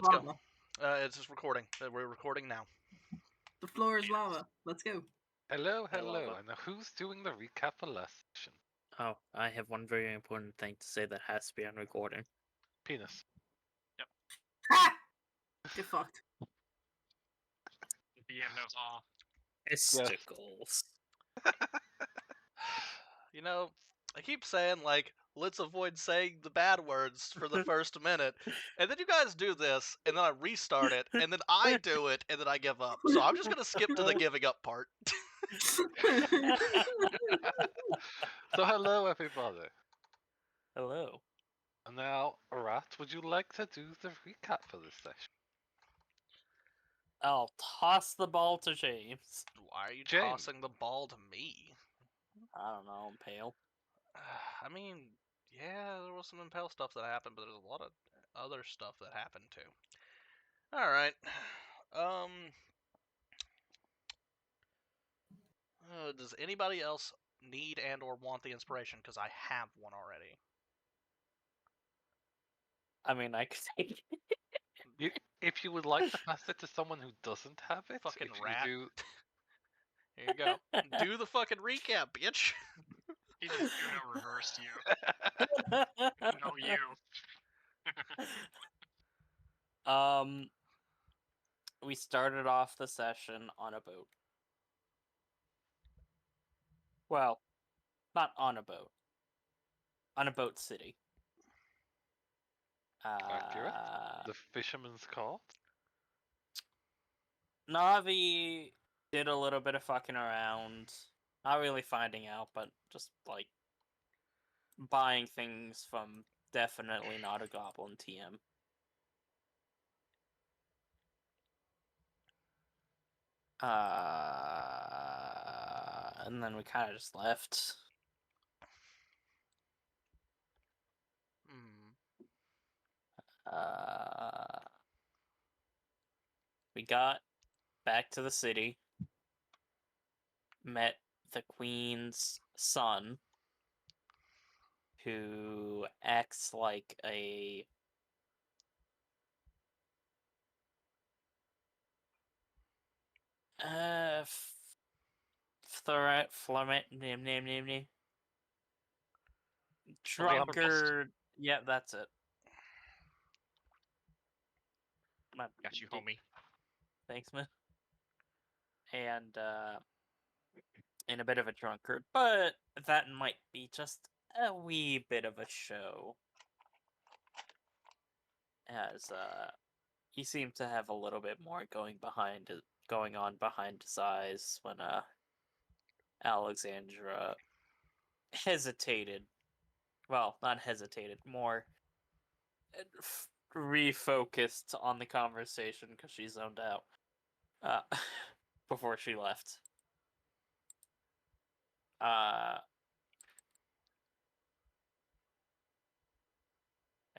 let's go. lava. It's just recording. We're recording now. The floor is lava. Let's go. Hello, I love hello. it. And now who's doing the recap for last session? Oh, I have one very important thing to say that has to be on recording. Penis. Ha! Get fucked. DM knows all. Testicles. You know, I keep saying, like, let's avoid saying the bad words for the first minute. And then you guys do this, and then I restart it, and then I do it, and then I give up. So I'm just going to skip to the giving up part. So hello, everybody. Hello. And now, Rat, would you like to do the recap for this session? I'll toss the ball to James. Why are you James. tossing the ball to me? I don't know, I'm pale. I mean, yeah, there was some Impel stuff that happened, but there's a lot of other stuff that happened too. Alright. Does anybody else need and or want the inspiration? Because I have one already. I mean, I could take it. If you would like to pass it to someone who doesn't have it, Fucking if rat. you do... Here you go. Do the fucking recap, bitch. He just Uno reversed you. No, you. We started off the session on a boat. Well, not on a boat. On a boat city. Accurate. The Fisherman's Call. Navi did a little bit of fucking around. Not really finding out, but just, like, buying things from definitely not a goblin TM. And then we kind of just left. We got back to the city. Met the queen's son, who acts like a drunkard. Yeah, that's it. Got you, homie. Thanks, man. And a bit of a drunkard, but that might be just a wee bit of a show, as he seemed to have a little bit more going on behind his eyes when Alexandra hesitated. Well, not hesitated, more refocused on the conversation because she zoned out before she left.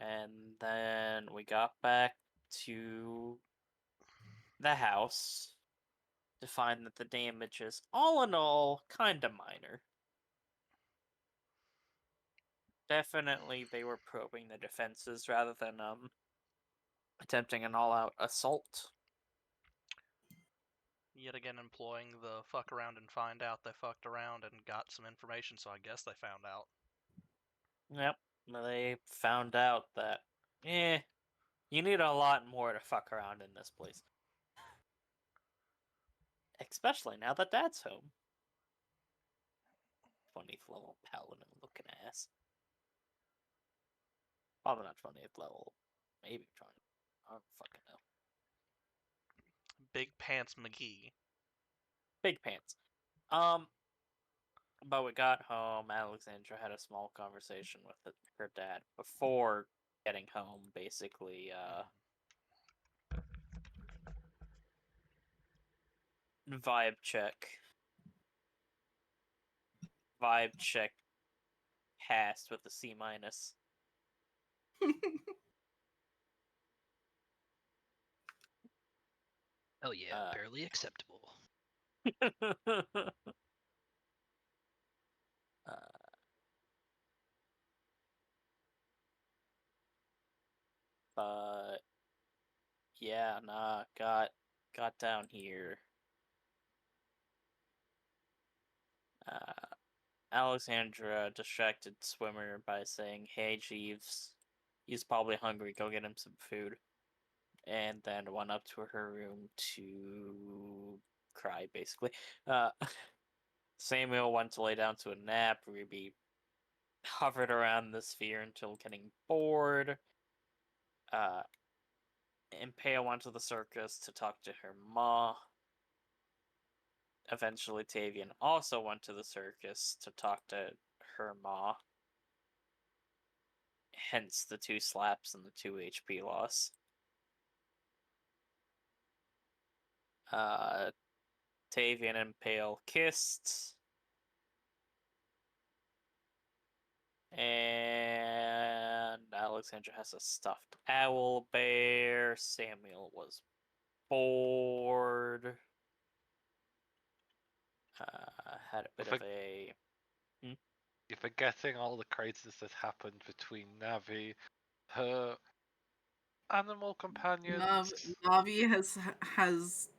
And then we got back to the house to find that the damage is, all in all, kind of minor. Definitely they were probing the defenses rather than attempting an all-out assault. Yet again, employing the fuck around and find out they fucked around and got some information, so I guess they found out. Yep, they found out that, you need a lot more to fuck around in this place. Especially now that Dad's home. 20th level paladin looking ass. Probably not 20th level. Maybe 20. I don't fucking know. Big Pants McGee. Big pants. But we got home. Alexandra had a small conversation with her dad before getting home. Basically, vibe check. Vibe check passed with a C-. Oh yeah, barely acceptable. But yeah, nah, got down here. Alexandra distracted Swimmer by saying, "Hey, Jeeves, he's probably hungry. Go get him some food." And then went up to her room to cry, basically. Samuel went to lay down to a nap. Ruby hovered around the sphere until getting bored. Impale went to the circus to talk to her ma. Eventually, Tavian also went to the circus to talk to her ma. Hence the 2 slaps and the 2 HP loss. Tavian and Pale kissed. And Alexandra has a stuffed owl bear. Samuel was bored. Had a bit If I- of a... You're forgetting all the crisis that happened between Navi, her animal companions. Navi has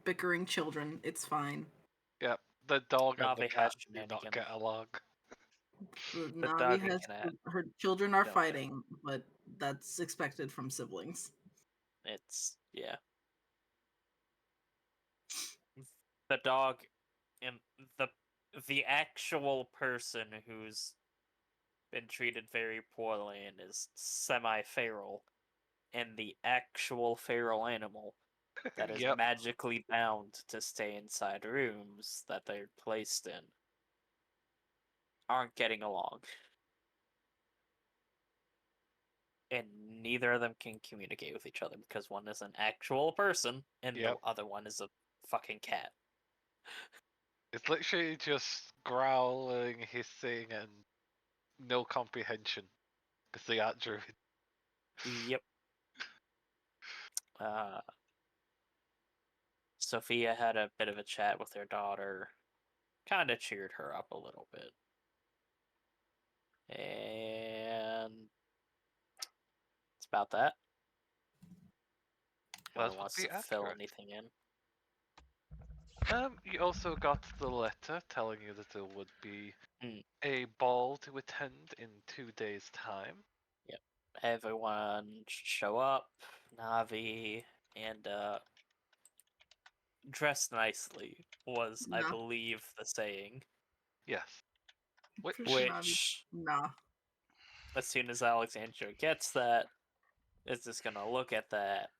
bickering children. It's fine. Yep, the dog and the Navi has cat do not shenanigans. get along. The Navi dog and has cat. her children are don't get fighting, but that's expected from siblings. It's... yeah. The dog and the actual person who's been treated very poorly and is semi-feral, and the actual feral animal that is Yep. magically bound to stay inside rooms that they're placed in aren't getting along. And neither of them can communicate with each other because one is an actual person and Yep. the other one is a fucking cat. It's literally just growling, hissing, and no comprehension. Because they aren't druid. Yep. Sophia had a bit of a chat with her daughter, kind of cheered her up a little bit. And it's about that. That Anyone would wants be to fill accurate. anything in? You also got the letter telling you that there would be Mm. a ball to attend in 2 days' time. Yep. Everyone show up. Navi and dress nicely was, I No. believe, the saying. Yes. Which, Which, Nah. as soon as Alexandra gets that, is just gonna look at that.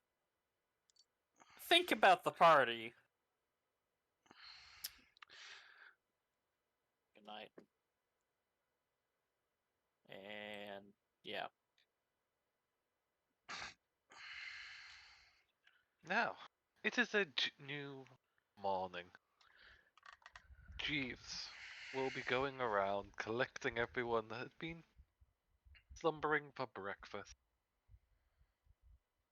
Think about the party. Good night. And yeah. now, it is a new morning. Jeeves will be going around collecting everyone that had been slumbering for breakfast.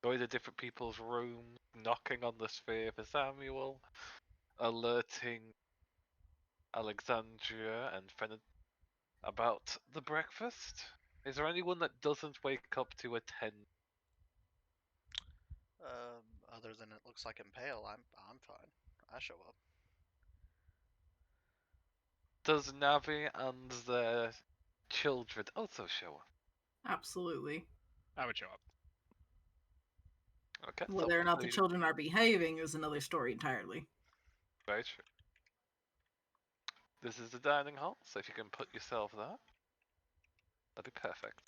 Going to different people's rooms, knocking on the sphere for Samuel, alerting Alexandria and Fenn about the breakfast. Is there anyone that doesn't wake up to attend? Other than it looks like Impale, I'm fine. I show up. Does Navi and the children also show up? Absolutely. I would show up. Okay. so Whether or not the hopefully- children are behaving is another story entirely. Very true. This is the dining hall, so if you can put yourself there, that'd be perfect.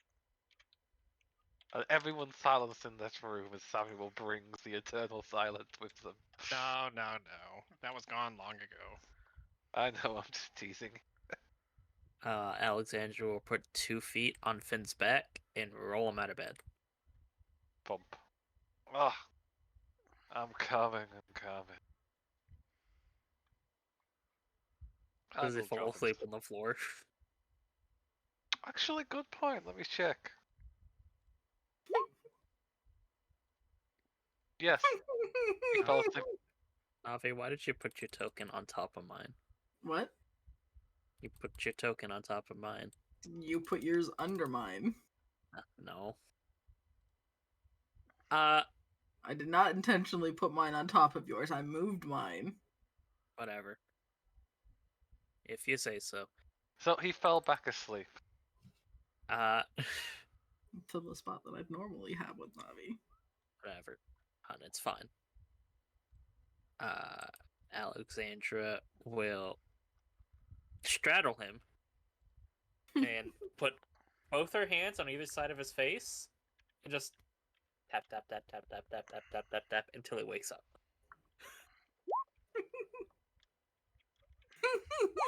And everyone's silence in this room as Samuel brings the eternal silence with them. No. That was gone long ago. I know, I'm just teasing. Alexandra will put 2 feet on Finn's back and roll him out of bed. Bump. Ah, I'm coming. I Does he will fall drop him asleep to- on the floor? Actually, good point. Let me check. Yes, he fell asleep. Navi, why did you put your token on top of mine? What? You put your token on top of mine. You put yours under mine. No. I did not intentionally put mine on top of yours. I moved mine. Whatever. If you say so. So he fell back asleep. Uh, To the spot that I'd normally have with Navi. whatever. Hun, it's fine. Alexandra will straddle him and put both her hands on either side of his face and just tap, tap, tap, tap, tap, tap, tap, tap, tap, tap until he wakes up.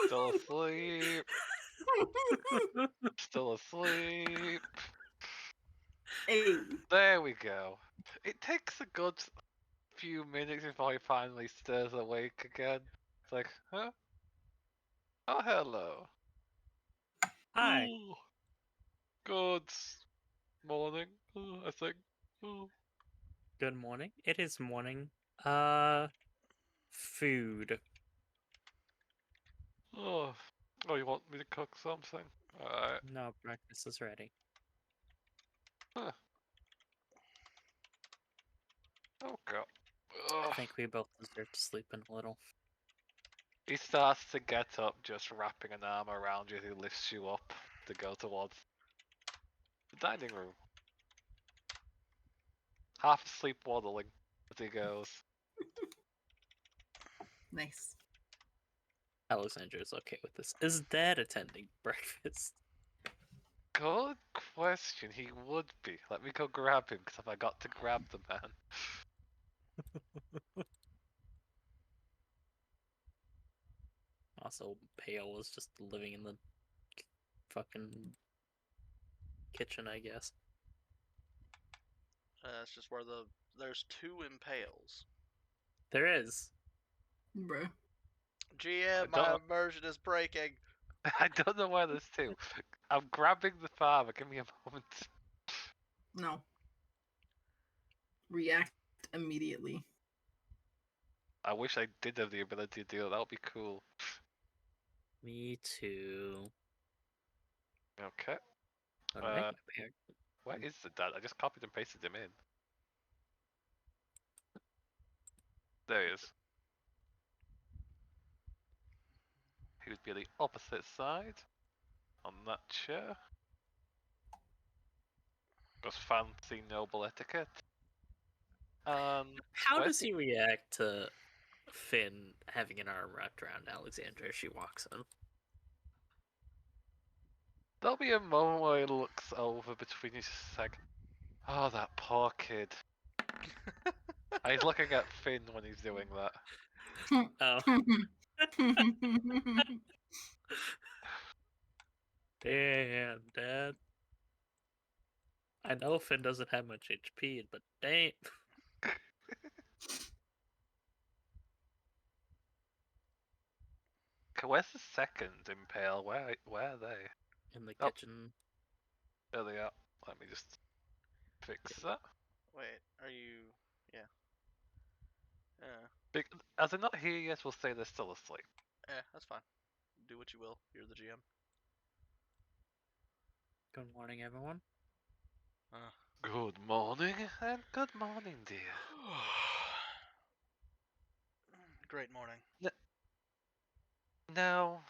Still asleep. Still asleep. Hey. There we go. It takes a good few minutes before he finally stirs awake again. It's like, huh? Oh, hello. Hi. Ooh. Good morning, I think. Ooh. Good morning. It is morning. Food. Oh. Oh, you want me to cook something? Alright. No, breakfast is ready. Huh. Oh, God. I Ugh. think we both deserve to sleep in a little. He starts to get up, just wrapping an arm around you. He lifts you up to go towards the dining room. Half asleep, waddling as he goes. Nice. Alexandra is okay with this. Is Dad attending breakfast? Good question. He would be. Let me go grab him, because I got to grab the man. Also, Pale was just living in the fucking kitchen, I guess. It's just where there's two impales. There is. Bruh. GM, I my don't- immersion is breaking. I don't know where there's two. I'm grabbing the farmer. Give me a moment. No. React immediately. I wish I did have the ability to do that. That would be cool. Me too. Okay. Alright. Where is the dad? I just copied and pasted him in. There he is. He would be the opposite side. On that chair. Just fancy noble etiquette. How where's does he react to Finn having an arm wrapped around Alexandra as she walks in? There'll be a moment where he looks over between you, just like, oh, that poor kid. And he's looking at Finn when he's doing that. Oh, damn, Dad. I know Finn doesn't have much HP, but damn. Okay, where's the second impale? Where are they? In the Oh. kitchen. There they are. Let me just fix that. Wait, are you? Yeah. As they're not here yet, we'll say they're still asleep. That's fine. Do what you will. You're the GM. Good morning, everyone. Good morning, and good morning, dear. Great morning. Now,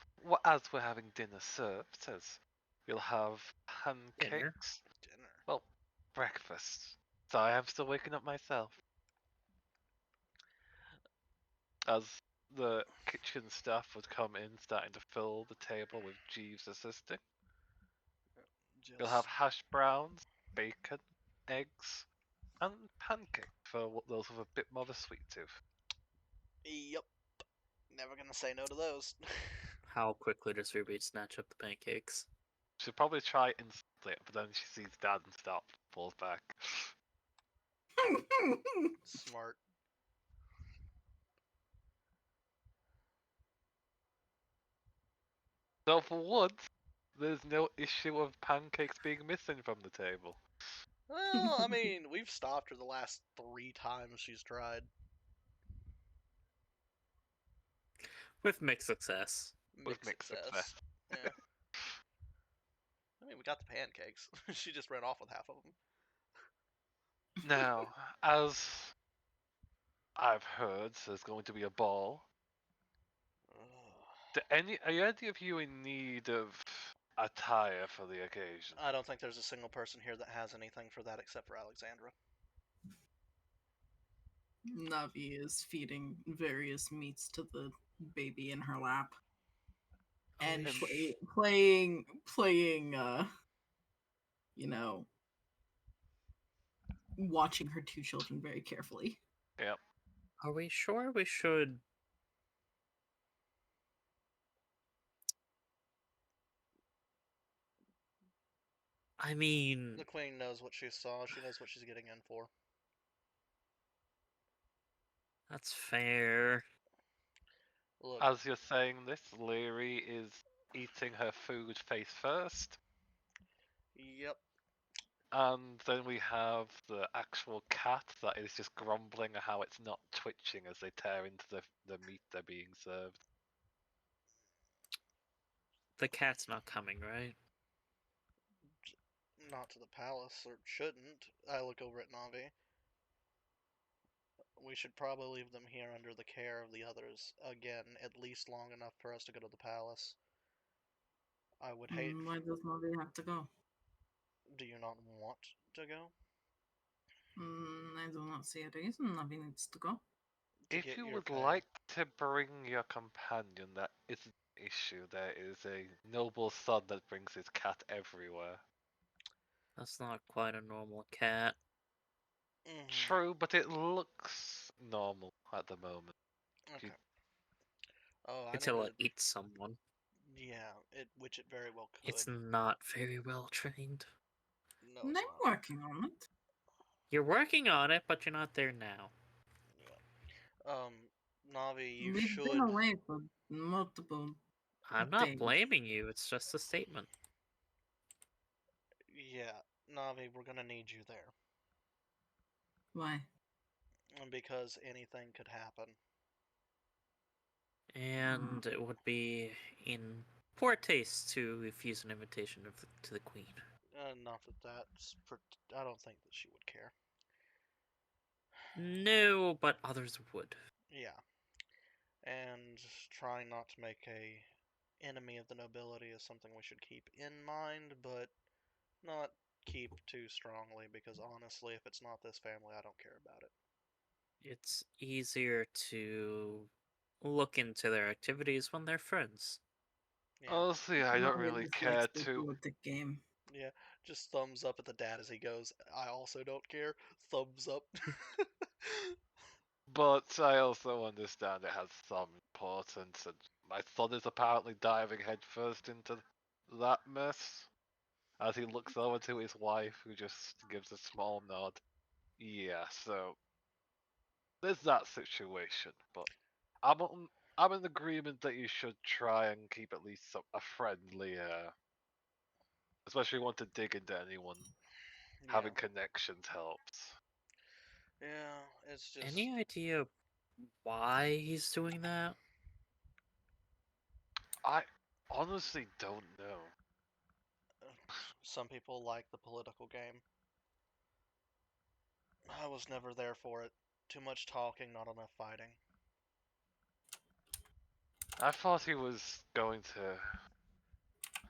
as we're having dinner served, as we'll have pancakes. Dinner. Well, breakfast. So I am still waking up myself. As the kitchen staff would come in, starting to fill the table with Jeeves assisting. We'll have hash browns, bacon, eggs, and pancakes for those with a bit more of a sweet tooth. Yep. Never gonna say no to those. How quickly does Ruby snatch up the pancakes? She'll probably try instantly, but then she sees Dad and pulls back. Smart. So for once, there's no issue of pancakes being missing from the table. Well, I mean, we've stopped her the last 3 times she's tried. With mixed success. With mixed success. Yeah. I mean, we got the pancakes. She just ran off with half of them. Now, as I've heard there's going to be a ball. Are any of you in need of attire for the occasion? I don't think there's a single person here that has anything for that except for Alexandra. Navi is feeding various meats to the baby in her lap. And playing, you know, watching her two children very carefully. Yep. Are we sure we should? I mean, The queen knows what she saw. She knows what she's getting in for. that's fair. Look, As you're saying this, Leary is eating her food face first. yep. And then we have the actual cat that is just grumbling at how it's not twitching as they tear into the meat they're being served. The cat's not coming, right? Not to the palace, or shouldn't. I look over at Navi. We should probably leave them here under the care of the others, again, at least long enough for us to go to the palace. I would hate... Why does Navi have to go? Do you not want to go? I do not see a reason Navi needs to go. To If get you your would pay. like to bring your companion, that isn't an issue. There is a noble son that brings his cat everywhere. That's not quite a normal cat. Mhm. True, but it looks normal at the moment. Okay. Oh, I Until need it to... eats someone. Yeah, which it very well could. It's not very well trained. No, I'm it's not. working on it. You're working on it, but you're not there now. Yeah. Navi, you We've should... been away for multiple. I'm not Days. blaming you, it's just a statement. Yeah, Navi, we're gonna need you there. Why? Because anything could happen. And it would be in poor taste to refuse an invitation to the queen. Not that that's... I don't think that she would care. No, but others would. Yeah. And trying not to make a enemy of the nobility is something we should keep in mind, but not keep too strongly, because honestly, if it's not this family, I don't care about it. It's easier to look into their activities when they're friends. Yeah. Honestly, I don't Navi really just care likes the to. politic game. Yeah, just thumbs up at the dad as he goes, I also don't care. Thumbs up. But I also understand it has some importance, and my son is apparently diving headfirst into that mess. As he looks over to his wife, who just gives a small nod. Yeah, so there's that situation. But I'm in agreement that you should try and keep at least a friendly, especially want to dig into anyone. Yeah. Having connections helps. Yeah, it's just... Any idea why he's doing that? I honestly don't know. Some people like the political game. I was never there for it. Too much talking, not enough fighting. I thought he was going to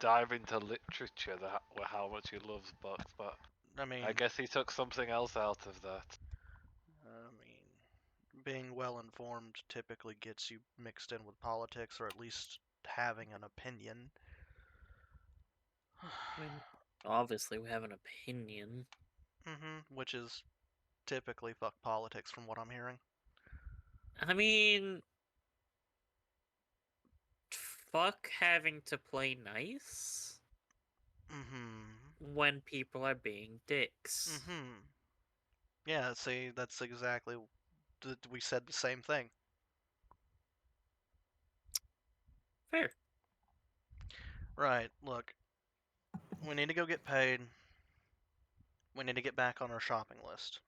dive into literature, how much he loves books, but I mean, I guess he took something else out of that. Being well informed typically gets you mixed in with politics, or at least having an opinion. I mean, obviously we have an opinion. Which is typically fuck politics from what I'm hearing. I mean, fuck having to play nice when people are being dicks. Yeah, see, that's exactly... We said the same thing. Fair. Right, look. We need to go get paid. We need to get back on our shopping list.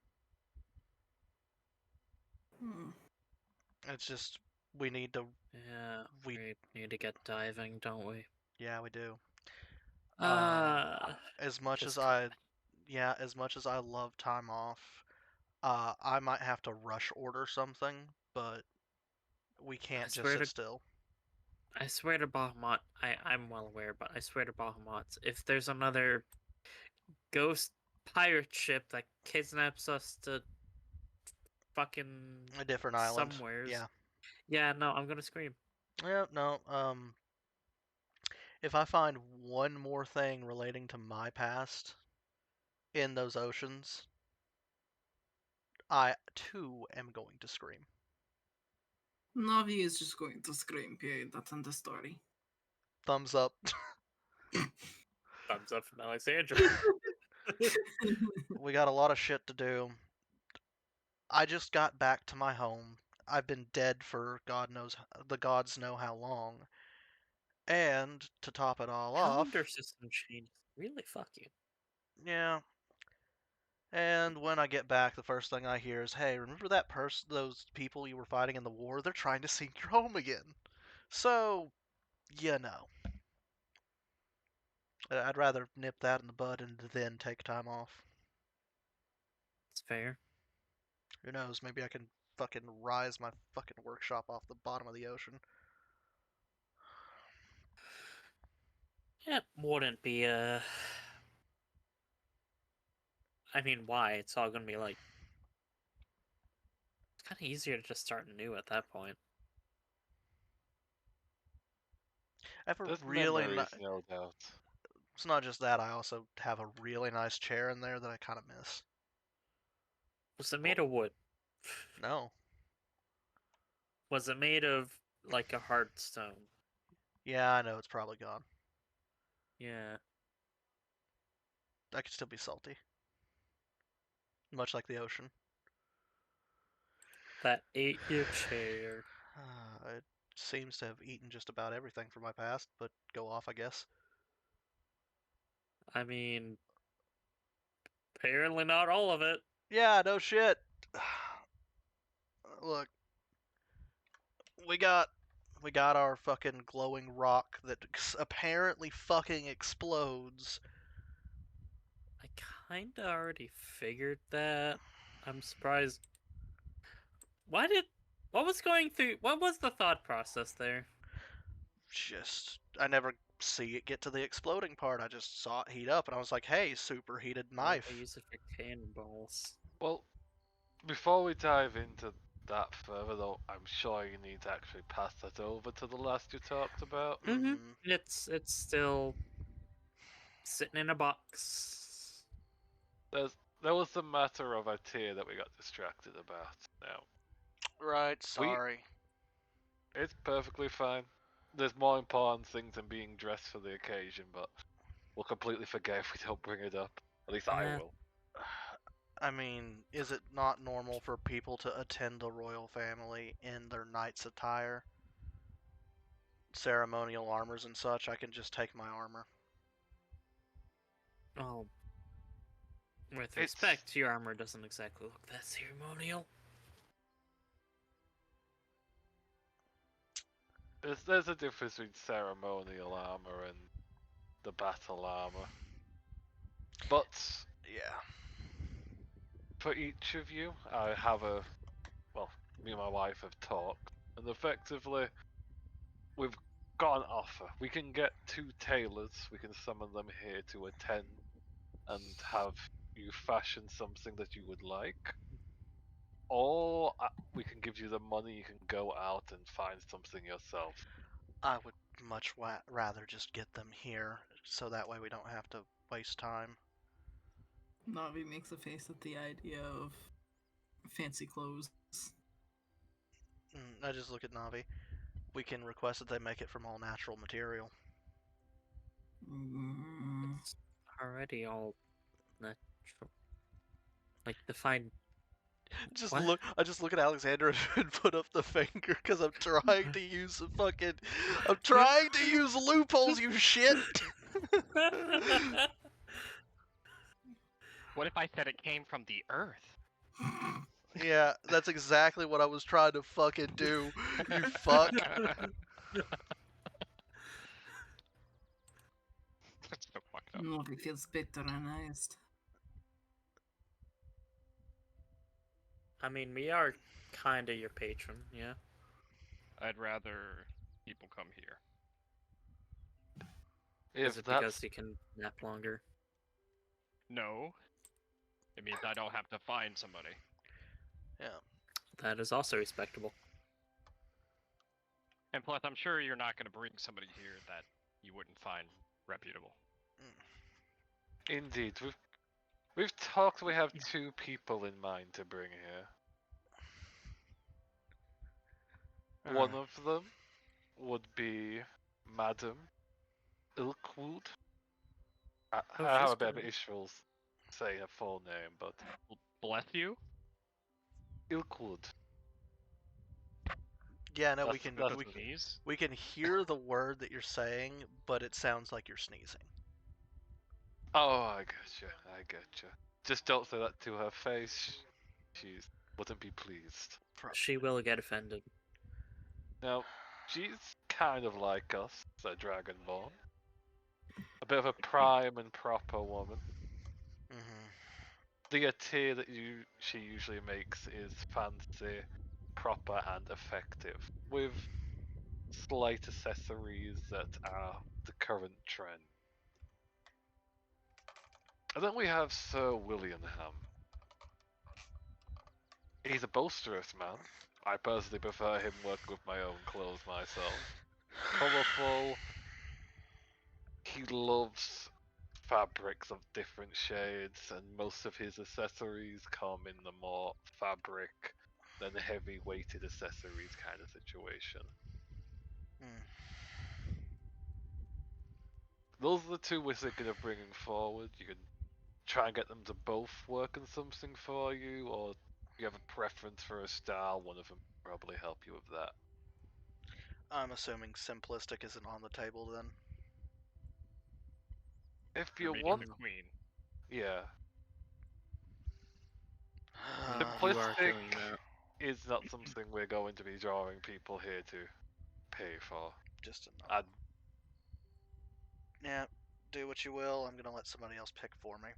It's just, we need to... Yeah, we need to get diving, don't we? Yeah, we do. As much as just I... Yeah, as much as I love time off, I might have to rush order something, but we can't just swear sit to- still. I swear to Bahamut, I'm well aware, but I swear to Bahamut, if there's another ghost pirate ship that kidnaps us to fucking A different island. somewheres, Yeah. yeah, no, I'm gonna scream. Yeah, no, if I find one more thing relating to my past in those oceans, I too am going to scream. Navi is just going to scream, period. That's in the story. Thumbs up. Thumbs up from Alexandra. We got a lot of shit to do. I just got back to my home. I've been dead for the gods know how long. And to top it all off, Calendar system change. Really fuck you. yeah. And when I get back, the first thing I hear is, "Hey, remember that those people you were fighting in the war? They're trying to sink your home again." So, you know, I'd rather nip that in the bud and then take time off. It's fair. Who knows? Maybe I can fucking rise my fucking workshop off the bottom of the ocean. It wouldn't be I mean, why? It's all gonna be like. It's kind of easier to just start new at that point. I have a There's really memories, no doubt. It's not just that, I also have a really nice chair in there that I kind of miss. Was it made of wood? No. Was it made of like a hard stone? Yeah, I know, it's probably gone. Yeah. I could still be salty. Much like the ocean. That ate your chair. It seems to have eaten just about everything from my past, but go off, I guess. I mean, apparently not all of it. Yeah, no shit. Look, we got our fucking glowing rock that apparently fucking explodes. I kinda already figured that. I'm surprised. What was going through? What was the thought process there? I never see it get to the exploding part. I just saw it heat up, and I was like, "Hey, superheated knife." I use it for cannonballs. Well, before we dive into that further, though, I'm sure you need to actually pass that over to the last you talked about. Mm, It's still sitting in a box. There was the matter of a tear that we got distracted about. Now, right, sorry. it's perfectly fine. There's more important things than being dressed for the occasion, but we'll completely forget if we don't bring it up. At least I Yeah. will. I mean, is it not normal for people to attend the royal family in their knight's attire? Ceremonial armors and such? I can just take my armor. Oh, with It's- respect, your armor doesn't exactly look that ceremonial. There's a difference between ceremonial armor and the battle armor. But Yeah. for each of you, I have me and my wife have talked, and effectively, we've got an offer. We can get 2 tailors, we can summon them here to attend, and have you fashion something that you would like. Or we can give you the money, you can go out and find something yourself. I would much rather just get them here, so that way we don't have to waste time. Navi makes a face at the idea of fancy clothes. I just look at Navi. We can request that they make it from all natural material. Mm. It's already all natural. Like the fine. What? I just look at Alexandra and put up the finger because I'm trying to use I'm trying to use loopholes, you shit. What if I said it came from the Earth? Yeah, that's exactly what I was trying to fucking do. You fuck. That's so fucked up. Navi feels patronized. I mean, we are kind of your patron, yeah. I'd rather people come here. Is If it that's because you can nap longer? No. It means I don't have to find somebody. Yeah. That is also respectable. And plus, I'm sure you're not going to bring somebody here that you wouldn't find reputable. indeed, we've talked. We have 2 people in mind to bring here. One of them would be Madam Ilkwood. I have she's a bit of good. issues saying her full name, but Bless you? Ilkwood. Yeah, no, we That's- can that's- With sneeze? we can hear the word that you're saying, but it sounds like you're sneezing. Oh, I getcha. Just don't say that to her face. She wouldn't be pleased. She will get offended. Now, she's kind of like us, a Dragonborn. A bit of a prime and proper woman. Mm-hmm. The tea that she usually makes is fancy, proper, and effective, with slight accessories that are the current trend. And then we have Sir Williamham. He's a boisterous man. I personally prefer him working with my own clothes myself. Colourful. He loves fabrics of different shades, and most of his accessories come in the more fabric than heavy weighted accessories kind of situation. Those are the 2 we're thinking of bringing forward. You can try and get them to both work on something for you, or if you have a preference for a style, one of them will probably help you with that. I'm assuming simplistic isn't on the table then. If You're you meeting want, the queen. yeah. You are Simplistic doing that. is not something we're going to be drawing people here to pay for. Just enough. I'd Yeah, do what you will. I'm gonna let somebody else pick for me.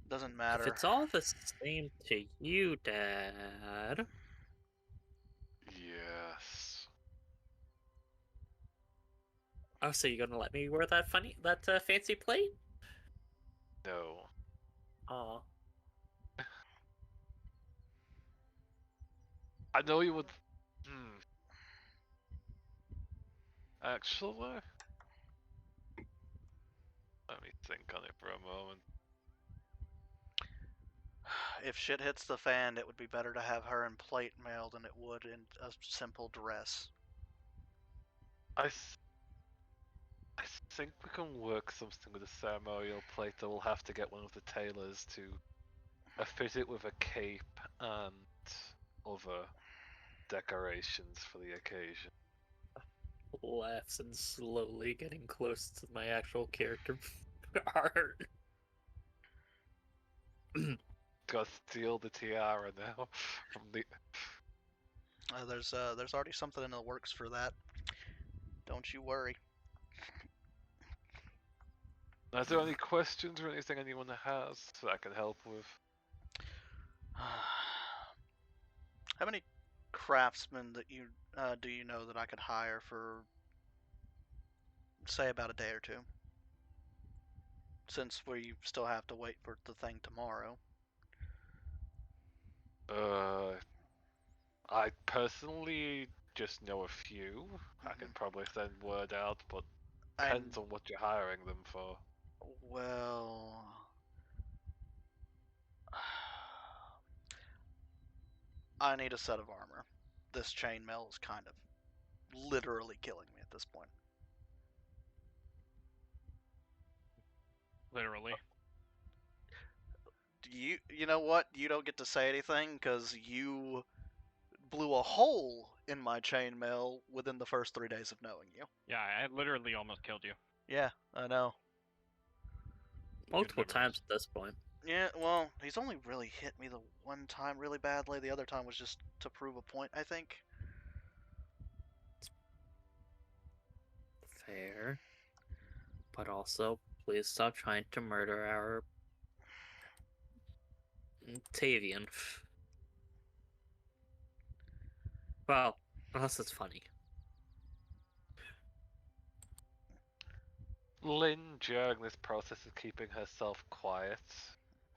Doesn't matter. If it's all the same to you, Dad. Yes. Oh, so you're gonna let me wear that fancy plate? No. Aw. I know you would. Actually, let me think on it for a moment. If shit hits the fan, it would be better to have her in plate mail than it would in a simple dress. I think we can work something with a ceremonial plate. I will have to get one of the tailors to fit it with a cape and other decorations for the occasion. Laughs and slowly getting close to my actual character art. Gotta steal the tiara now from the. There's already something in the works for that. Don't you worry. Are there any questions or anything anyone has that I can help with? How many craftsmen that you do you know that I could hire for, say, about a day or 2? Since we still have to wait for the thing tomorrow. I personally just know a few. I can probably send word out, but depends on what you're hiring them for. Well, I need a set of armor. This chainmail is kind of literally killing me at this point. Literally. You know what? You don't get to say anything because you blew a hole in my chainmail within the first 3 days of knowing you. Yeah, I literally almost killed you. Yeah, I know. Multiple Good times at this point. Yeah, well, he's only really hit me the one time really badly. The other time was just to prove a point, I think. Fair. But also, please stop trying to murder our Tavian. Well, unless it's funny. Lynn, during this process, is keeping herself quiet,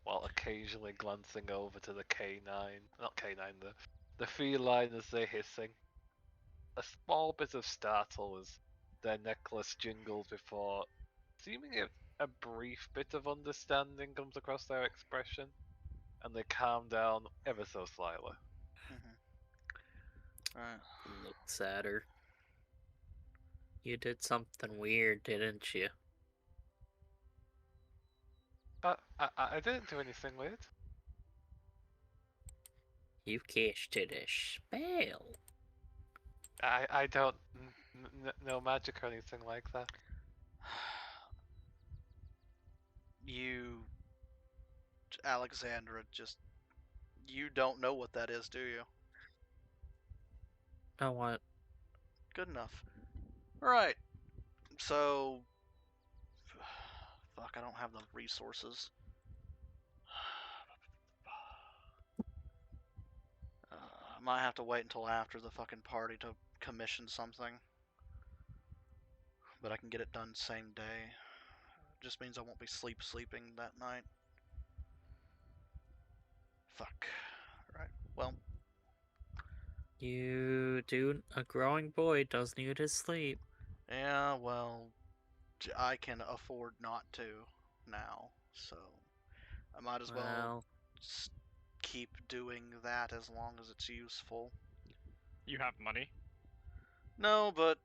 while occasionally glancing over to the canine, not canine, the feline as they're hissing. A small bit of startle as their necklace jingles before seeming a brief bit of understanding comes across their expression, and they calm down ever so slightly. Alright. Looks at her. You did something weird, didn't you? I didn't do anything weird. You casted a spell. I don't know magic or anything like that. You, Alexandra, you don't know what that is, do you? Know what? Good enough. Right. So, fuck, I don't have the resources. I might have to wait until after the fucking party to commission something. But I can get it done same day. Just means I won't be sleeping that night. Fuck. Right. Well. A growing boy does need his sleep. Yeah, well, I can afford not to now, so I might as well keep doing that as long as it's useful. You have money? No, but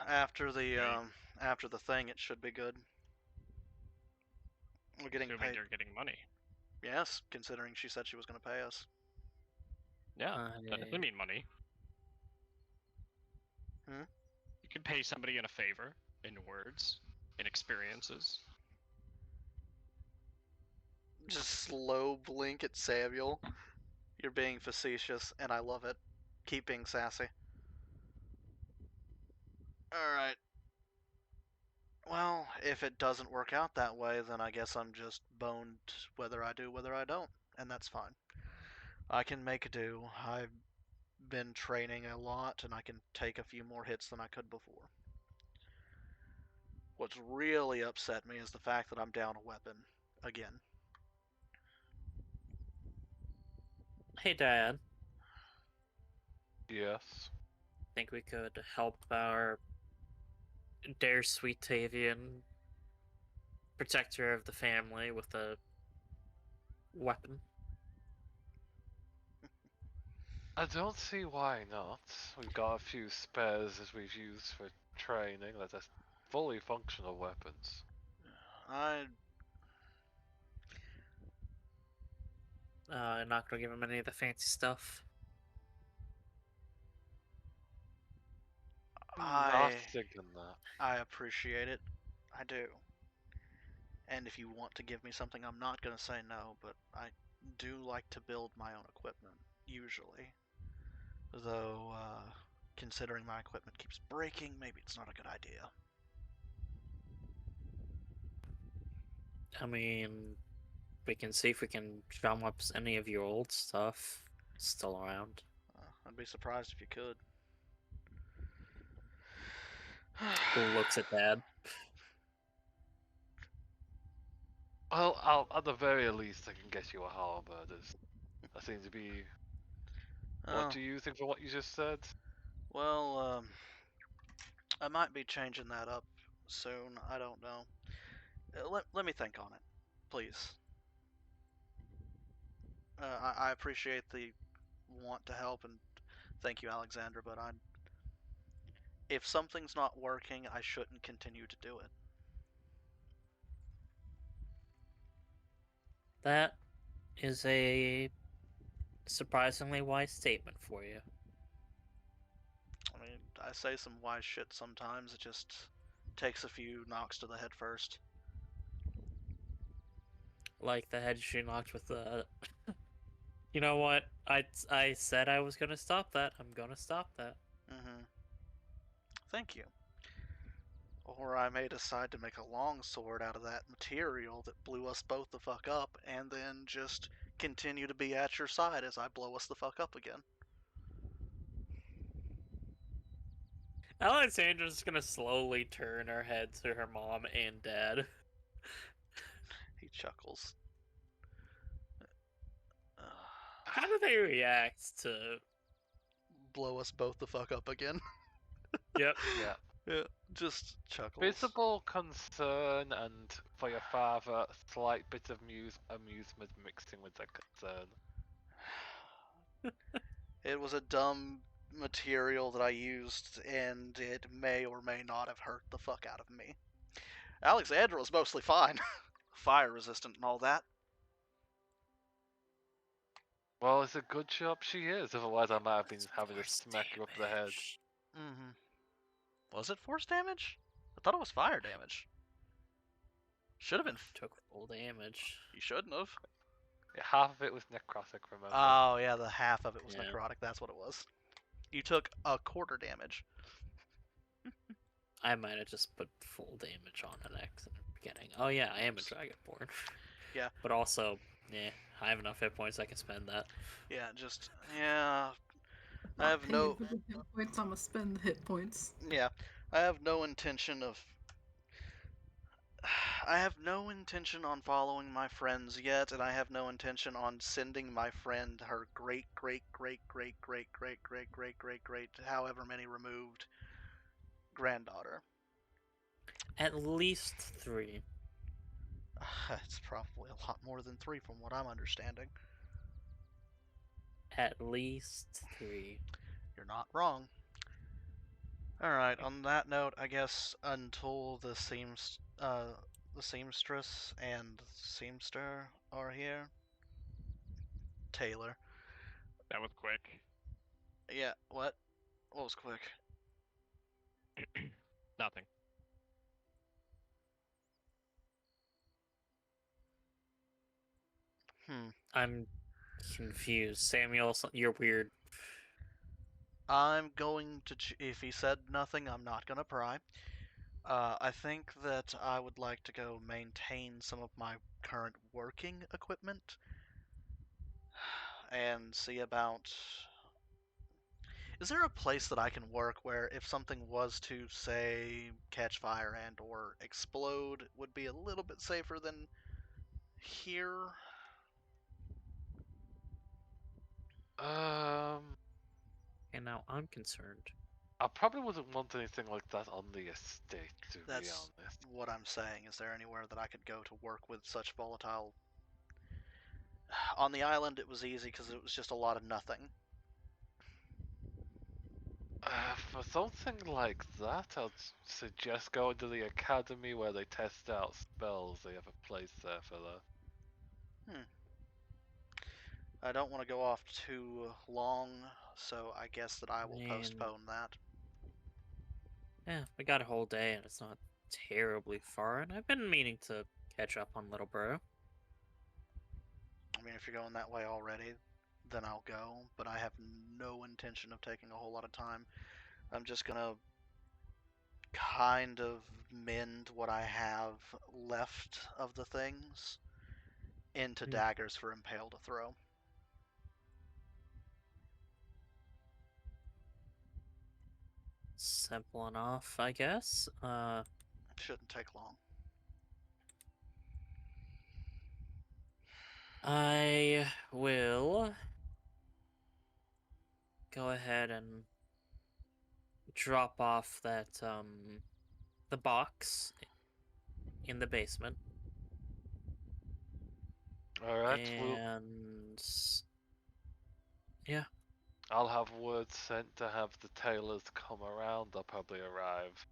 after the thing, it should be good. We're getting Assuming paid. you're getting money. Yes, considering she said she was going to pay us. Yeah, that doesn't mean money. You can pay somebody in a favor, in words, in experiences. Just slow blink at Samuel. You're being facetious, and I love it. Keep being sassy. Alright. Well, if it doesn't work out that way, then I guess I'm just boned whether I do, whether I don't. And that's fine. I can make do. I've been training a lot, and I can take a few more hits than I could before. What's really upset me is the fact that I'm down a weapon. Again. Hey, Dad. Yes. Think we could help our dear sweet Tavian, protector of the family, with a weapon? I don't see why not. We've got a few spares as we've used for training that are fully functional weapons. Not gonna give him any of the fancy stuff. Nothing in that. I appreciate it. I do. And if you want to give me something, I'm not going to say no, but I do like to build my own equipment, usually. Though, considering my equipment keeps breaking, maybe it's not a good idea. I mean, we can see if we can drum up any of your old stuff still around. I'd be surprised if you could. Looks at Dad. Well, at the very least, I can get you a halberd. That seems to be... What do you think for what you just said? Well, I might be changing that up soon. I don't know. Let me think on it, please. I appreciate the want to help, and thank you, Alexandra, but if something's not working, I shouldn't continue to do it. That is a surprisingly wise statement for you. I mean, I say some wise shit sometimes, it just takes a few knocks to the head first. Like the head she knocked with the... You know what? I said I was gonna stop that. I'm gonna stop that. Thank you. Or I may decide to make a longsword out of that material that blew us both the fuck up, and then just continue to be at your side as I blow us the fuck up again. Alexandra's gonna slowly turn her head to her mom and dad. He chuckles. How do they react to? Blow us both the fuck up again. Yep. Yeah. Yeah, just chuckles. Visible concern and, for your father, a slight bit of amusement mixing with the concern. It was a dumb material that I used, and it may or may not have hurt the fuck out of me. Alexandra was mostly fine. Fire resistant and all that. Well, it's a good job she is, otherwise I might have been having to Force smack you up the head. damage. Mm-hmm. Was it force damage? I thought it was fire damage. Should have been. Took full damage. You shouldn't have. Yeah, half of it was necrotic, remember? Oh, yeah, the half of it was Yeah. necrotic. That's what it was. You took a quarter damage. I might have just put full damage on an X in the beginning. Oh yeah, I am a dragonborn. Yeah. But also, yeah, I have enough hit points I can spend that. Yeah, just. Yeah. I Not have paying no. for the hit points. I'ma spend the hit points. Yeah. I have no intention of. I have no intention on following my friends yet, and I have no intention on sending my friend her great, however many removed granddaughter. At least 3. It's probably a lot more than 3 from what I'm understanding. At least 3. You're not wrong. Alright, on that note, I guess until the seamstress and seamster are here. Taylor. That was quick. Yeah, what? What was quick? Nothing. I'm confused. Samuel, you're weird. I'm going to, if he said nothing, I'm not gonna pry. I think that I would like to go maintain some of my current working equipment and see about. Is there a place that I can work where if something was to, say, catch fire and or explode, would be a little bit safer than here? And now I'm concerned. I probably wouldn't want anything like that on the estate, to be That's honest. what I'm saying. Is there anywhere that I could go to work with such volatile? On the island, it was easy because it was just a lot of nothing. For something like that, I'd suggest going to the academy where they test out spells. They have a place there for that. I don't want to go off too long, so I guess that I will Man. postpone that. Yeah, we got a whole day and it's not terribly far, and I've been meaning to catch up on Little Bro. I mean, if you're going that way already, then I'll go, but I have no intention of taking a whole lot of time. I'm just gonna kind of mend what I have left of the things into daggers for Impale to throw. Simple enough, I guess. Shouldn't take long. I will go ahead and drop off that the box in the basement. Alright, And yeah. I'll have word sent to have the tailors come around. They'll probably arrive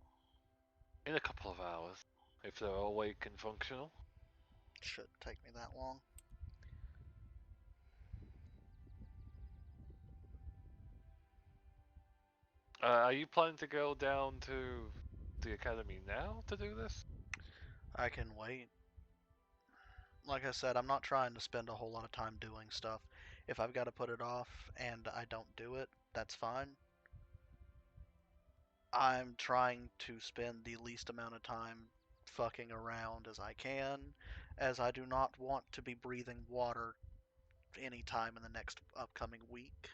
in a couple of hours, if they're awake and functional. Shouldn't take me that long. Are you planning to go down to the academy now to do this? I can wait. Like I said, I'm not trying to spend a whole lot of time doing stuff. If I've got to put it off and I don't do it, that's fine. I'm trying to spend the least amount of time fucking around as I can, as I do not want to be breathing water anytime in the next upcoming week.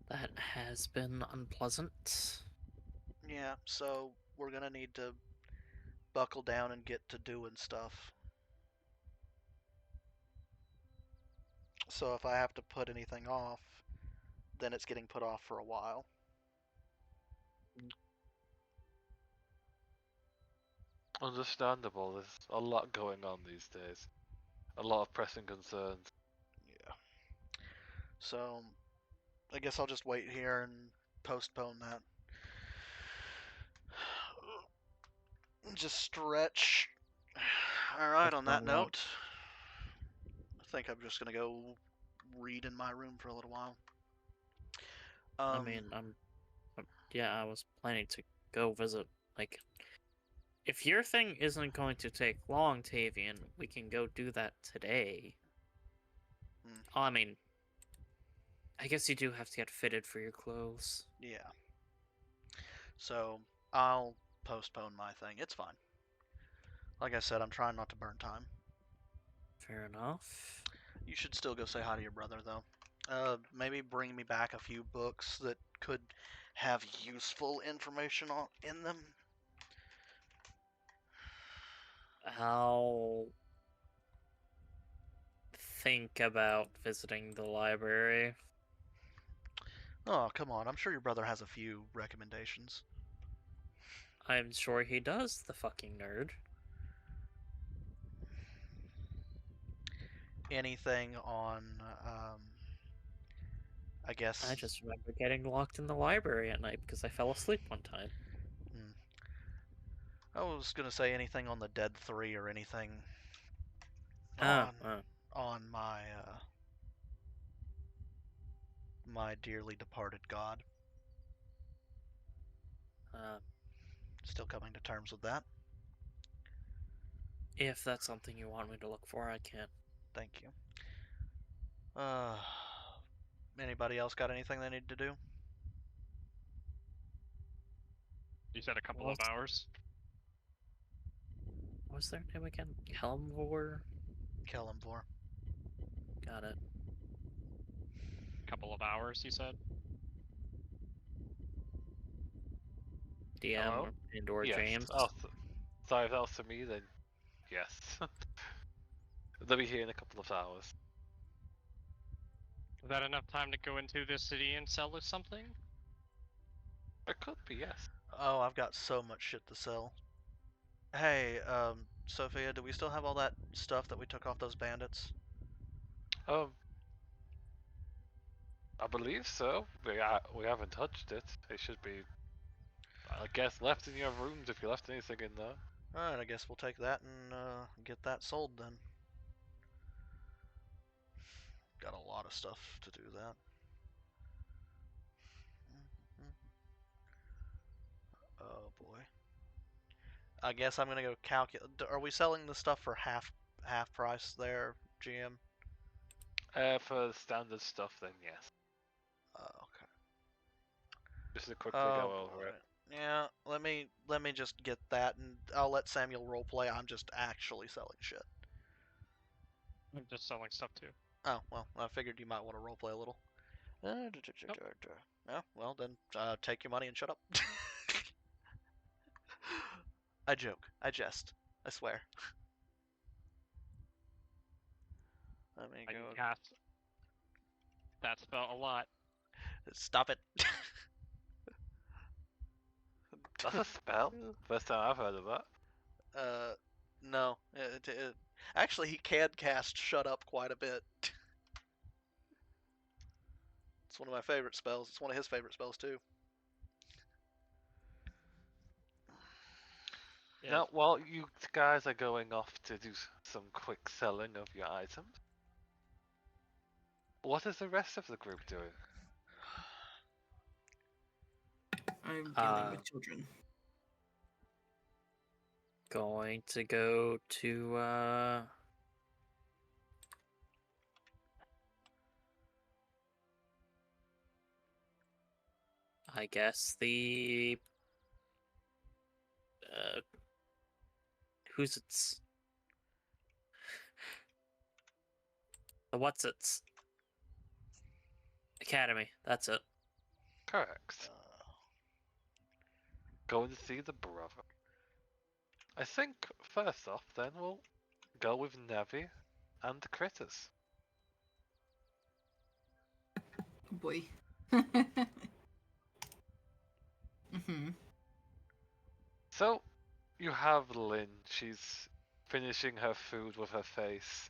That has been unpleasant. Yeah, so we're gonna need to buckle down and get to doing stuff. So if I have to put anything off, then it's getting put off for a while. Understandable. There's a lot going on these days. A lot of pressing concerns. Yeah. So I guess I'll just wait here and postpone that. Just stretch. Alright, on that note, I think I'm just gonna go read in my room for a little while. I mean, yeah, I was planning to go visit, like, if your thing isn't going to take long, Tavian, we can go do that today. Oh, I mean, I guess you do have to get fitted for your clothes. Yeah. So I'll postpone my thing. It's fine. Like I said, I'm trying not to burn time. Fair enough. You should still go say hi to your brother, though. Maybe bring me back a few books that could have useful information in them. I'll think about visiting the library. Oh, come on. I'm sure your brother has a few recommendations. I'm sure he does, the fucking nerd. Anything on, I guess... I just remember getting locked in the library at night because I fell asleep one time. I was gonna say anything on the Dead 3 or anything Oh, on my, my dearly departed god. Still coming to terms with that. If that's something you want me to look for, I can. Thank you. Anybody else got anything they need to do? You said a couple of hours. What was their name again? Kelmvor? Kellamvor. Got it. Couple of hours, you said. DM Hello? and/or Yes. James. Oh, sorry, if that was to me, then yes. They'll be here in a couple of hours. Is that enough time to go into the city and sell us something? It could be, yes. Oh, I've got so much shit to sell. Hey, Sophia, do we still have all that stuff that we took off those bandits? I believe so. We haven't touched it. It should be, I guess, left in your rooms if you left anything in there. Alright, I guess we'll take that and get that sold then. Got a lot of stuff to do that. Oh boy. I guess I'm gonna go calculate. Are we selling the stuff for half price there, GM? For the standard stuff, then yes. Okay. Just to quickly go over boy. it. Yeah, let me just get that, and I'll let Samuel roleplay. I'm just actually selling shit. I'm just selling stuff too. Oh well, I figured you might want to roleplay a little. Yeah, well then, take your money and shut up. I joke. I jest. I swear. Let me I go. can cast that spell a lot. Stop it. That's a spell? First time I've heard of that. No. Actually, he can cast Shut Up quite a bit. It's one of my favorite spells. It's one of his favorite spells, too. Yeah. Now, while you guys are going off to do some quick selling of your items, what is the rest of the group doing? I'm dealing with children. Going to go to I guess the who's it's the what's its academy. That's it. Correct. Going to see the brother. I think first off, then we'll go with Nevi and the critters. Boy. Hmm. So, you have Lynn. She's finishing her food with her face,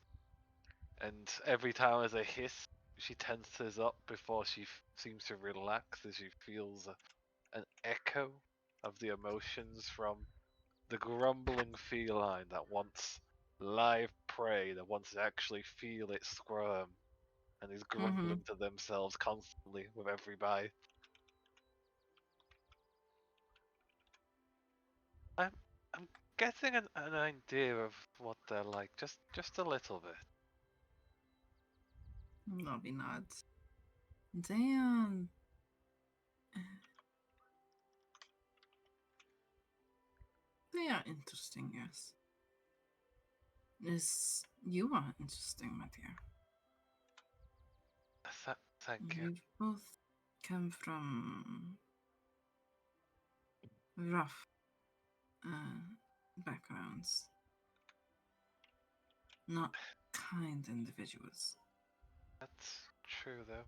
and every time there's a hiss, she tenses up before she seems to relax as she feels an echo of the emotions from the grumbling feline that wants live prey, that wants to actually feel it squirm, and is grumbling to themselves constantly with every bite. I'm getting an idea of what they're like, just a little bit. Nobby nods. They they are interesting, yes. You are interesting, my dear. Thank you. We've both come from rough backgrounds. Not kind individuals. That's true, though.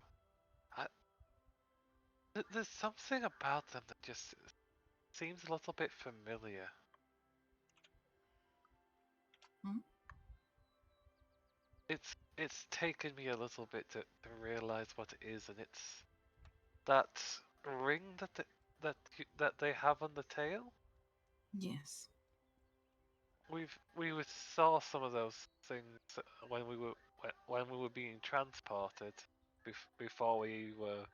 There's something about them that just seems a little bit familiar. Hmm? It's taken me a little bit to realize what it is, and it's that ring that they have on the tail. Yes. We saw some of those things when we were being transported before we were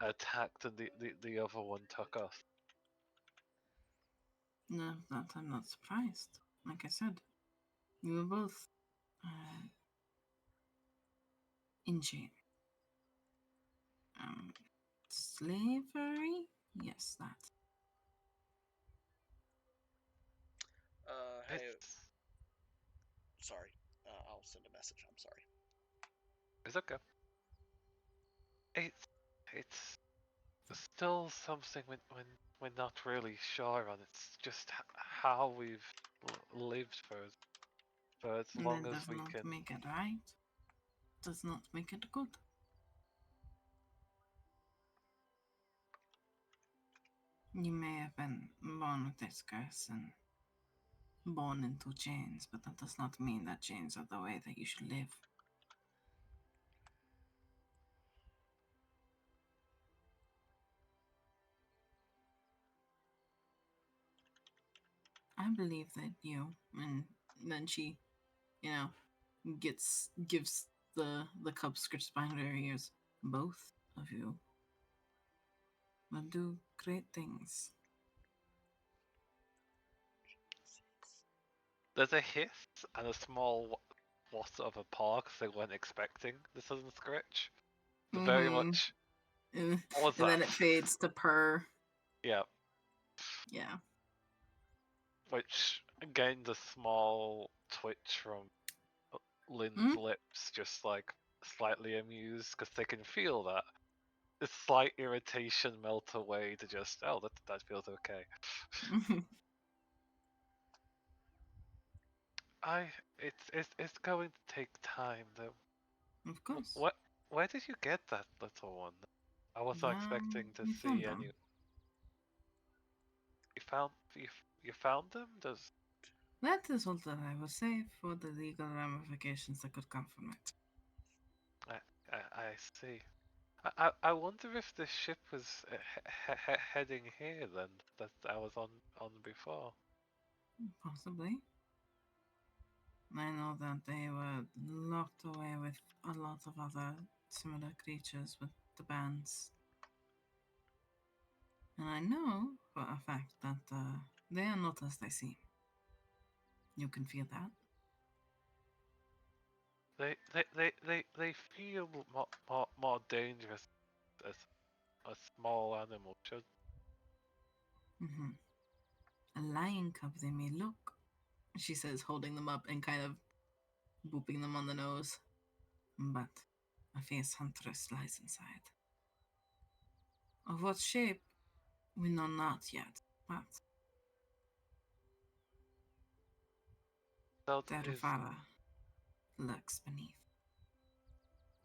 attacked and the other one took us. No, that I'm not surprised. Like I said, you were both in chain. Slavery? Yes, that. Hey, It's sorry. I'll send a message. I'm sorry. it's okay. It's still something we're not really sure on. It's just how we've lived for as long That as does we not can. make it right. Does not make it good. You may have been born with this curse and born into chains, but that does not mean that chains are the way that you should live. I believe that you, and then she, gives the cup scratched behind her ears. Both of you will do great things. There's a hiss and a small what of a paw because they weren't expecting the sudden scratch. But very much. And What was then that? it fades to purr. Yeah. Yeah. Which gained a small twitch from Lynn's lips, just like slightly amused because they can feel that. A slight irritation melt away to just, oh, that feels okay. It's going to take time though. Of course. Where did you get that little one? I wasn't expecting to we see found any. them. You found them? That is all that I will say for the legal ramifications that could come from it. I see. I wonder if the ship was heading here then that I was on before. Possibly. I know that they were locked away with a lot of other similar creatures with the bands. And I know for a fact that they are not as they seem. You can feel that. They feel more dangerous as small animals they may look, she says, holding them up and kind of booping them on the nose. But a fierce huntress lies inside. Of what shape, we know not yet, but So is Darivara lurks beneath.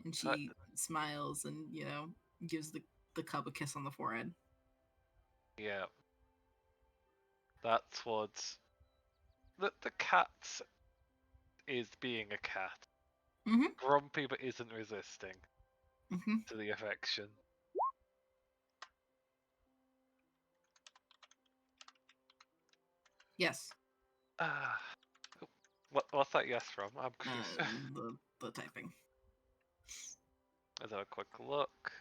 And So- she smiles and, gives the cub a kiss on the forehead. yeah. That's what the cat is being a cat. Mhm. Grumpy but isn't resisting Mm-hmm. to the affection. Yes. What's that yes from? I'm Uh, confused. the typing. Let's have a quick look.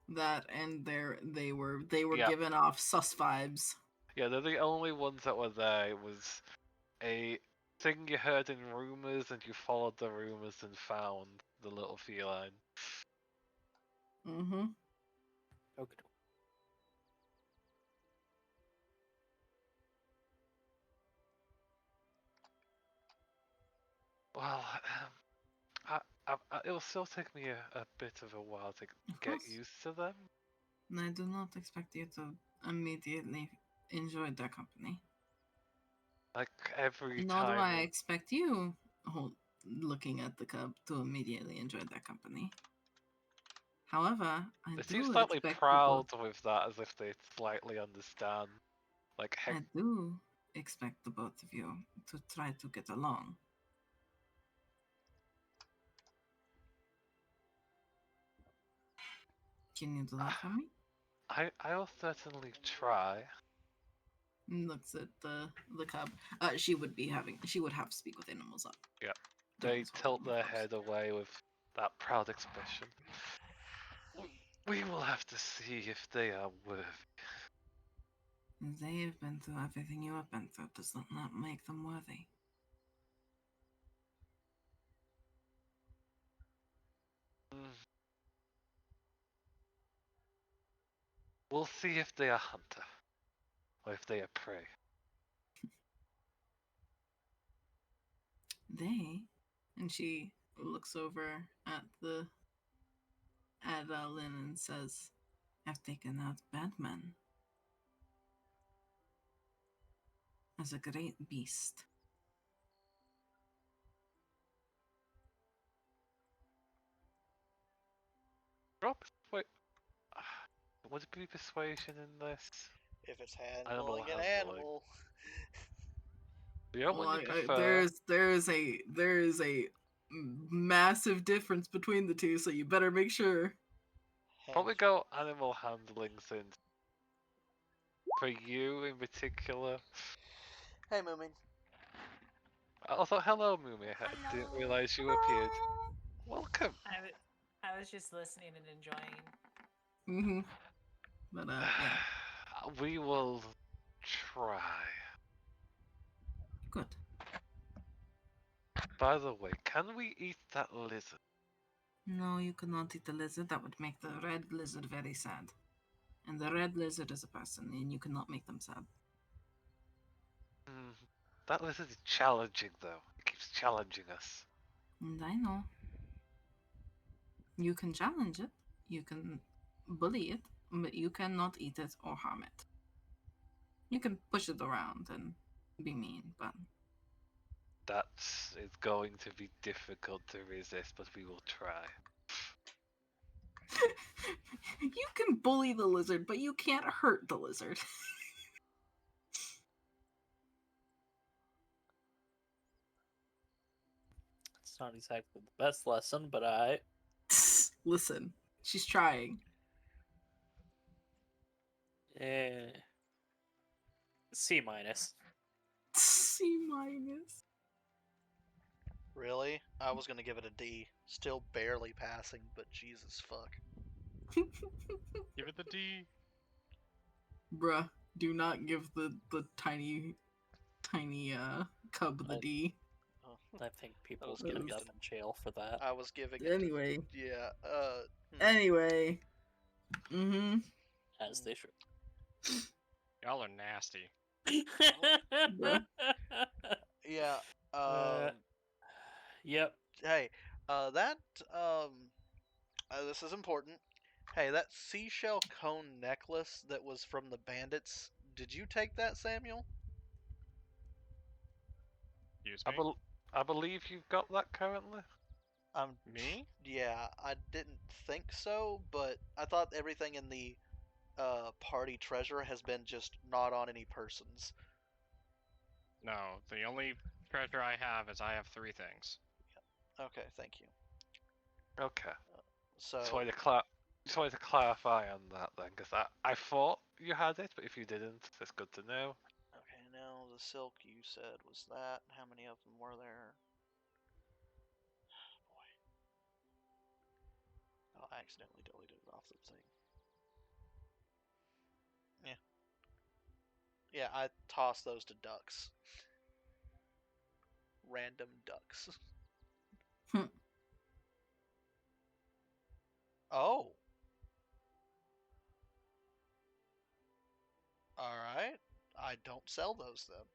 That and they were Yeah. giving off sus vibes. Yeah, they're the only ones that were there. It was a thing you heard in rumors, and you followed the rumors and found the little feline. Mm-hmm. Okay. Well, it will still take me a bit of a while to Of get course. used to them. And I do not expect you to immediately enjoy their company. Like every Nor do time. I expect you, looking at the cub, to immediately enjoy their company. However, I They do seem slightly expect proud with that, as if they slightly understand. Like, I do expect the both of you to try to get along. Can you do that for me? I will certainly try. And looks at the cub. She would have to speak with animals up. Yeah. That They is what tilt my their cubs. head away with that proud expression. We will have to see if they are worthy. They have been through everything you have been through. Does that not make them worthy? We'll see if they are hunter, or if they are prey. They, and she looks over at Lynn and says, "Have taken out bad men as a great beast." Rob, wait. Would it be persuasion in this? If it's Animal handling an handling. animal. The only one you prefer. There is a massive difference between the two, so you better make sure. Probably go animal handling, since for you in particular. Hey, Moomin. Also, hello, Mumi. I didn't realize you appeared. Welcome. I was just listening and enjoying. Mm-hmm. But yeah, We will try. good. By the way, can we eat that lizard? No, you cannot eat the lizard. That would make the red lizard very sad. And the red lizard is a person, and you cannot make them sad. That lizard is challenging, though. It keeps challenging us. And I know. You can challenge it. You can bully it, but you cannot eat it or harm it. You can push it around and be mean, but That is going to be difficult to resist, but we will try. you can bully the lizard, but you can't hurt the lizard. It's not exactly the best lesson, but I. Listen, she's trying. C minus. C minus. Really? I was gonna give it a D. Still barely passing, but Jesus fuck. Give it the D. Bruh, do not give the tiny cub the D. I think people was will gonna end get up in jail for that. I was giving it Anyway. yeah, Anyway. Mm-hmm. As they should. Y'all are nasty. Yeah. Uh, Yep. Hey, this is important. Hey, that seashell cone necklace that was from the bandits. Did you take that, Samuel? Excuse I, me? I believe you've got that currently. Me? Yeah, I didn't think so, but I thought everything in the party treasure has been just not on any persons. No, the only treasure I have is I have 3 things. Okay, thank you. Okay. So Just wanted to clarify on that then, because I thought you had it, but if you didn't, it's good to know. okay, now the silk you said was that. How many of them were there? Boy. Oh, I accidentally deleted it off the thing. Yeah. Yeah, I tossed those to ducks. Random ducks. Oh. Alright. I don't sell those then.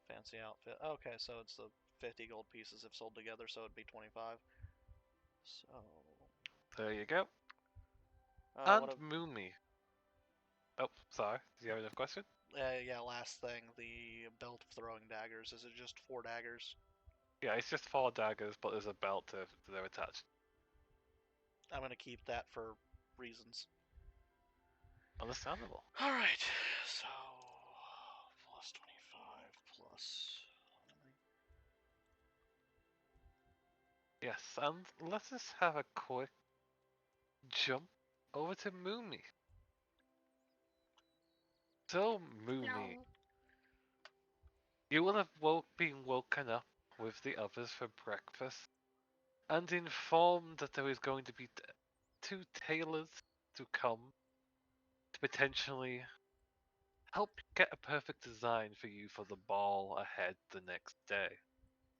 Fancy outfit. Okay, so it's the 50 gold pieces if sold together, so it'd be 25. So. There you go. What And Moomy. Oh, sorry. Do you have another question? yeah, last thing. The belt of throwing daggers. Is it just 4 daggers? Yeah, it's just 4 daggers, but there's a belt to they're attached. I'm gonna keep that for reasons. Understandable. Alright, so. Plus 25 plus. Yes, and let us have a quick jump over to Moomy. So, Moomy, you will have been woken up with the others for breakfast and informed that there is going to be 2 tailors to come to potentially help get a perfect design for you for the ball ahead the next day.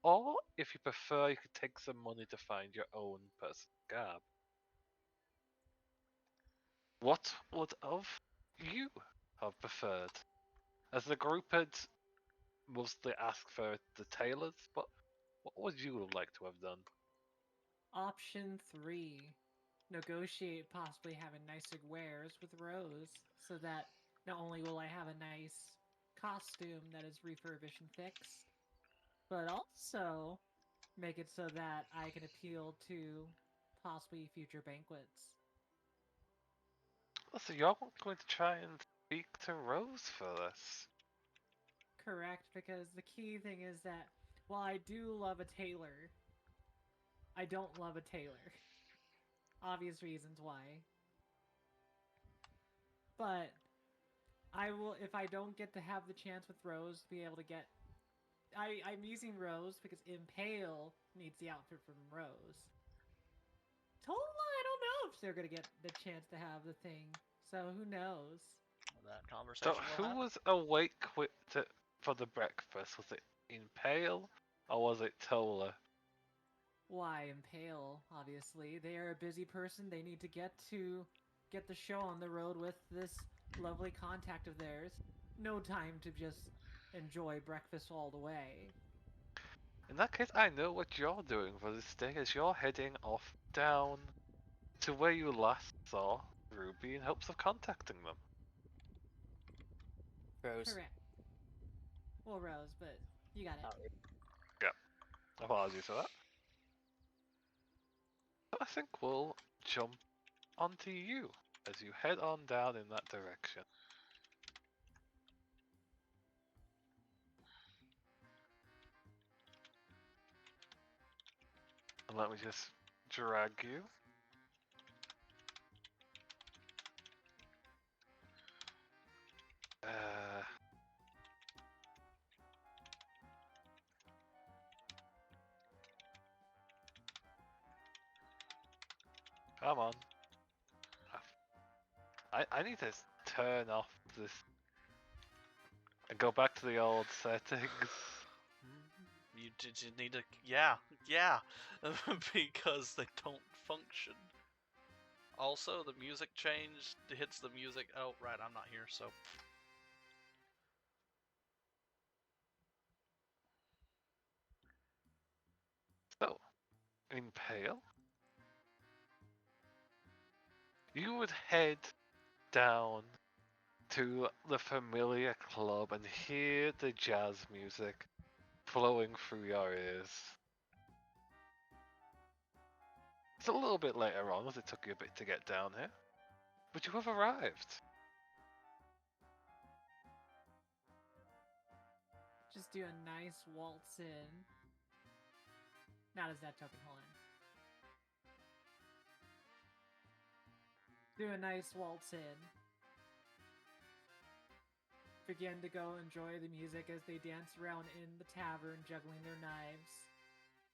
Or, if you prefer, you could take some money to find your own personal garb. What would of you have preferred? As the group had mostly asked for the tailors, but what would you have liked to have done? Option 3. Negotiate possibly having nicer wares with Rose, so that not only will I have a nice costume that is refurbished and fixed, but also make it so that I can appeal to possibly future banquets. So you're going to try and speak to Rose for this? Correct, because the key thing is that while I do love a tailor, I don't love a tailor. Obvious reasons why. But I will, if I don't get to have the chance with Rose to be able to get... I'm using Rose because Impale needs the outfit from Rose. Tola, I don't know if they're going to get the chance to have the thing. So who knows? That conversation So will who happen. was awake for the breakfast? Was it Impale or was it Tola? Why, Impale, obviously. They are a busy person. They need to get the show on the road with this lovely contact of theirs. No time to just enjoy breakfast all the way. In that case, I know what you're doing for this day, as you're heading off down to where you last saw Ruby in hopes of contacting them. Rose. Correct. Well, Rose, but you got it. Yeah, apologies for that. So I think we'll jump onto you as you head on down in that direction. And let me just drag you. Come on. I need to turn off this and go back to the old settings. You need to, yeah, because they don't function. Also, the music change hits the music. Oh, right, I'm not here, so. So, Impale, you would head down to the familiar club and hear the jazz music flowing through your ears. It's a little bit later on, as it took you a bit to get down here, but you have arrived. Just do a nice waltz in. Not as that token, hold on. Do a nice waltz in. Begin to go enjoy the music as they dance around in the tavern, juggling their knives.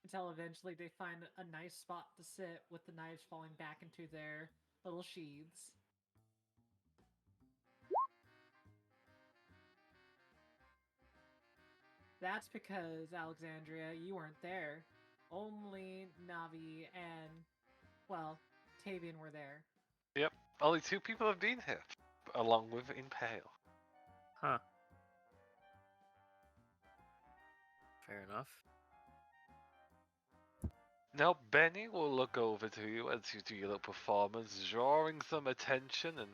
Until eventually they find a nice spot to sit with the knives falling back into their little sheaths. That's because, Alexandria, you weren't there. Only Navi and, well, Tavian were there. Yep, only 2 people have been here, along with Impale. Huh. Fair enough. Now Benny will look over to you as you do your little performance, drawing some attention and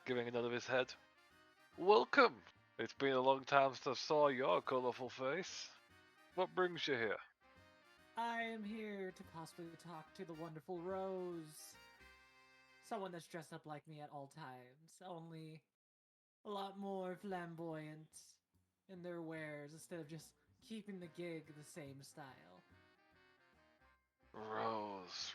giving a nod of his head. Welcome! It's been a long time since I saw your colourful face. What brings you here? I am here to possibly talk to the wonderful Rose. Someone that's dressed up like me at all times, only a lot more flamboyant in their wares instead of just keeping the gig the same style. Rose.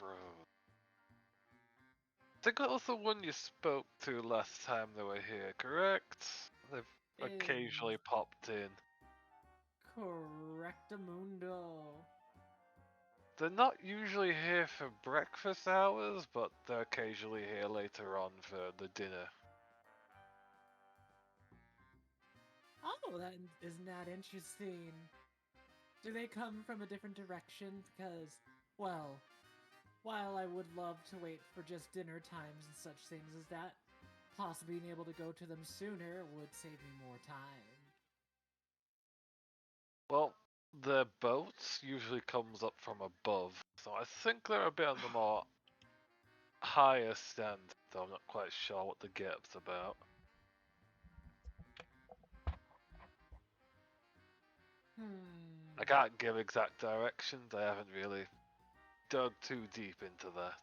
I think that was the one you spoke to last time they were here, correct? They've occasionally popped in. Correctamundo. They're not usually here for breakfast hours, but they're occasionally here later on for the dinner. Oh, isn't that interesting? Do they come from a different direction? Because, well, while I would love to wait for just dinner times and such things as that, possibly being able to go to them sooner would save me more time. Well, the boat usually comes up from above, so I think they're a bit on the more higher stand, though I'm not quite sure what the getup's about. I can't give exact directions, I haven't really dug too deep into that.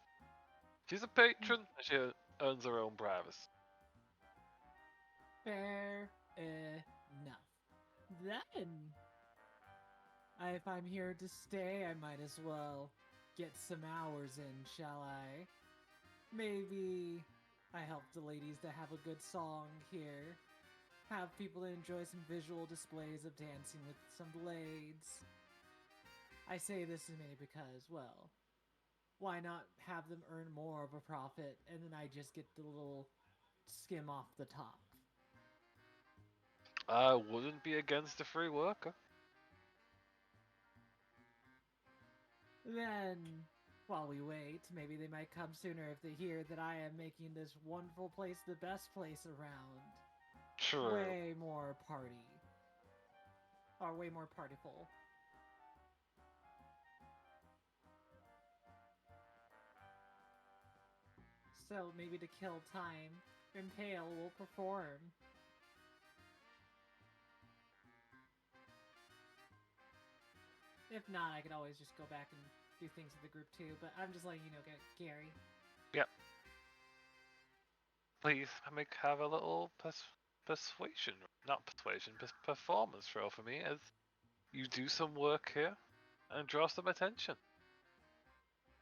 She's a patron, and she earns her own privacy. Fair enough. Then, if I'm here to stay, I might as well get some hours in, shall I? Maybe I help the ladies to have a good song here. Have people enjoy some visual displays of dancing with some blades. I say this mainly because, well, why not have them earn more of a profit and then I just get the little skim off the top? I wouldn't be against a free worker. Then, while we wait, maybe they might come sooner if they hear that I am making this wonderful place the best place around. True. Way more party. Or way more partyful. So maybe to kill time, Impale will perform. If not, I could always just go back and do things with the group too, but I'm just letting you know, Gary. Yep. Please have a little persuasion, not persuasion, performance roll for me as you do some work here and draw some attention.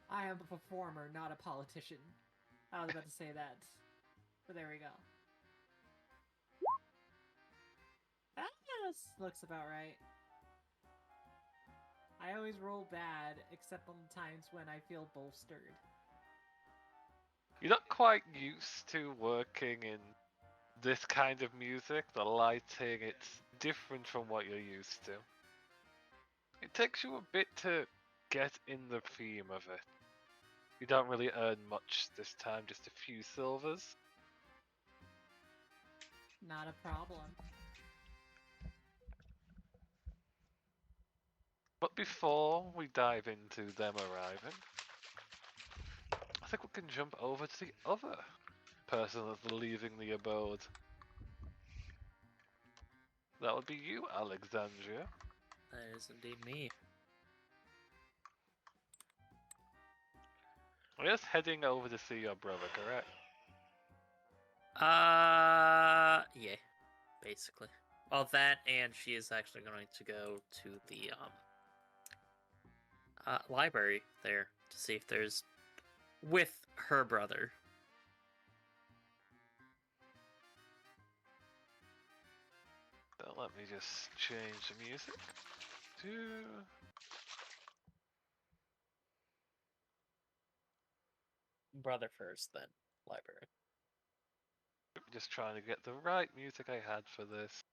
I am a performer, not a politician. I was about to say that, but there we go. That looks about right. I always roll bad, except on the times when I feel bolstered. You're not quite used to working in this kind of music. The lighting, it's different from what you're used to. It takes you a bit to get in the theme of it. You don't really earn much this time, just a few silvers. Not a problem. But before we dive into them arriving, I think we can jump over to the other person that's leaving the abode. That would be you, Alexandria. That is indeed me. We're just heading over to see your brother, correct? Yeah, basically. Well, that and she is actually going to go to the library there to see if there's with her brother. So let me just change the music to... Brother first, then library. Just trying to get the right music I had for this.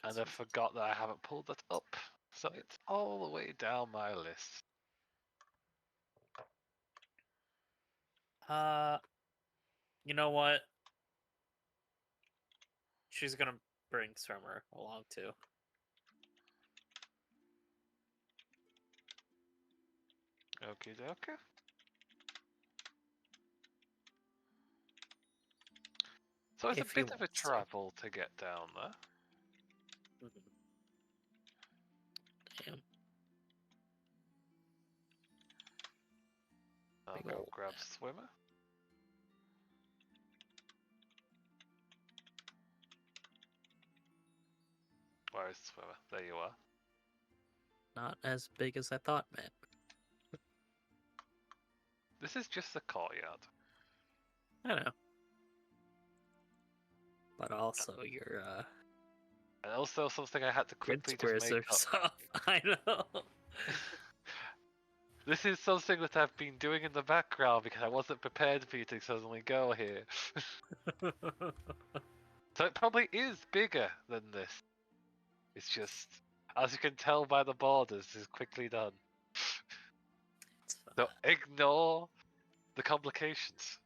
And I forgot that I haven't pulled that up. So it's all the way down my list. You know what? She's gonna bring Swimmer along too. Okie dokie. So it's If a he bit of a wants to. travel to get down there. Damn. I'll Big go ol' grab Swimmer. Where is Swimmer? There you are. Not as big as I thought, man. This is just the courtyard. I know. But also your And also something I had to grid quickly just squares make are up. soft. I know. This is something that I've been doing in the background because I wasn't prepared for you to suddenly go here. So it probably is bigger than this. It's just, as you can tell by the borders, it's quickly done. So ignore the complications.